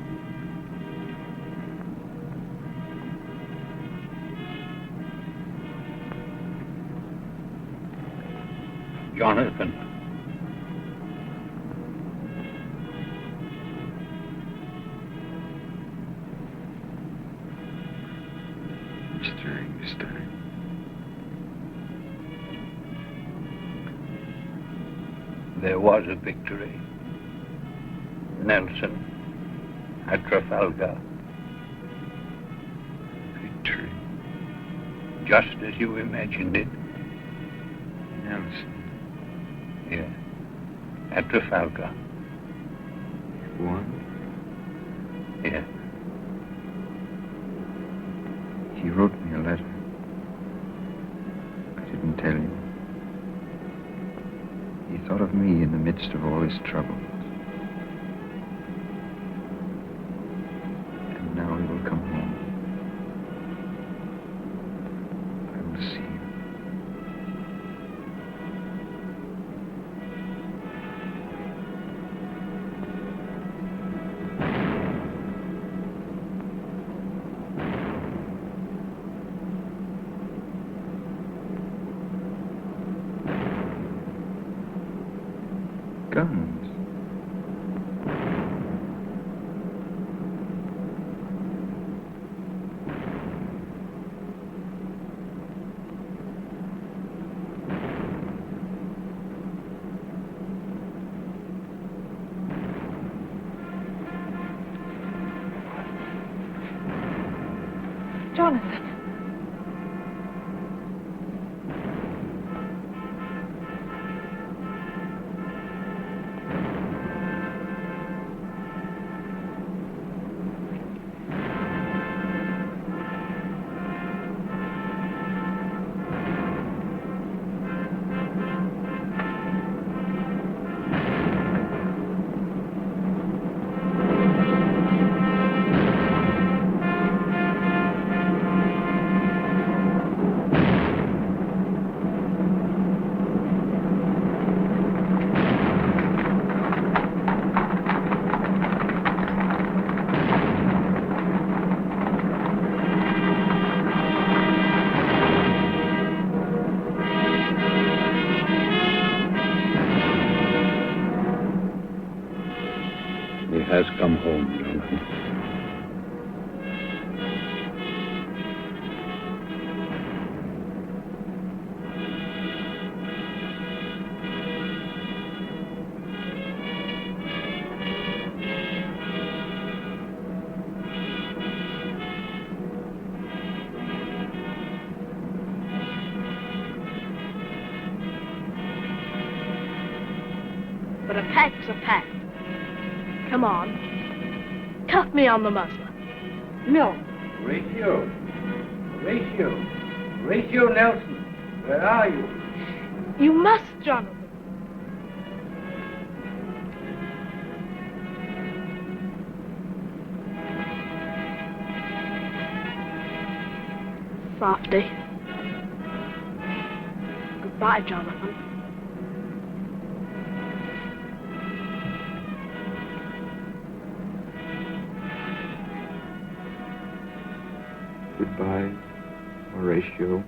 Jonathan. Mr. Angerstein. There was a victory. Nelson at Trafalgar. Victory. Just as you imagined it. Nelson. Yeah. At Trafalgar. Won? Yeah. He wrote me a letter. I didn't tell you. He thought of me in the midst of all his troubles. And now he will come home. I will see him. Guns. Jonathan. He has come home, Jonathan. But a pact's a pact. Come on. Cuff me on the muzzle. No. Horatio. Horatio Nelson. Where are you? You must, Jonathan. Softy. Goodbye, Jonathan. Goodbye, Horatio.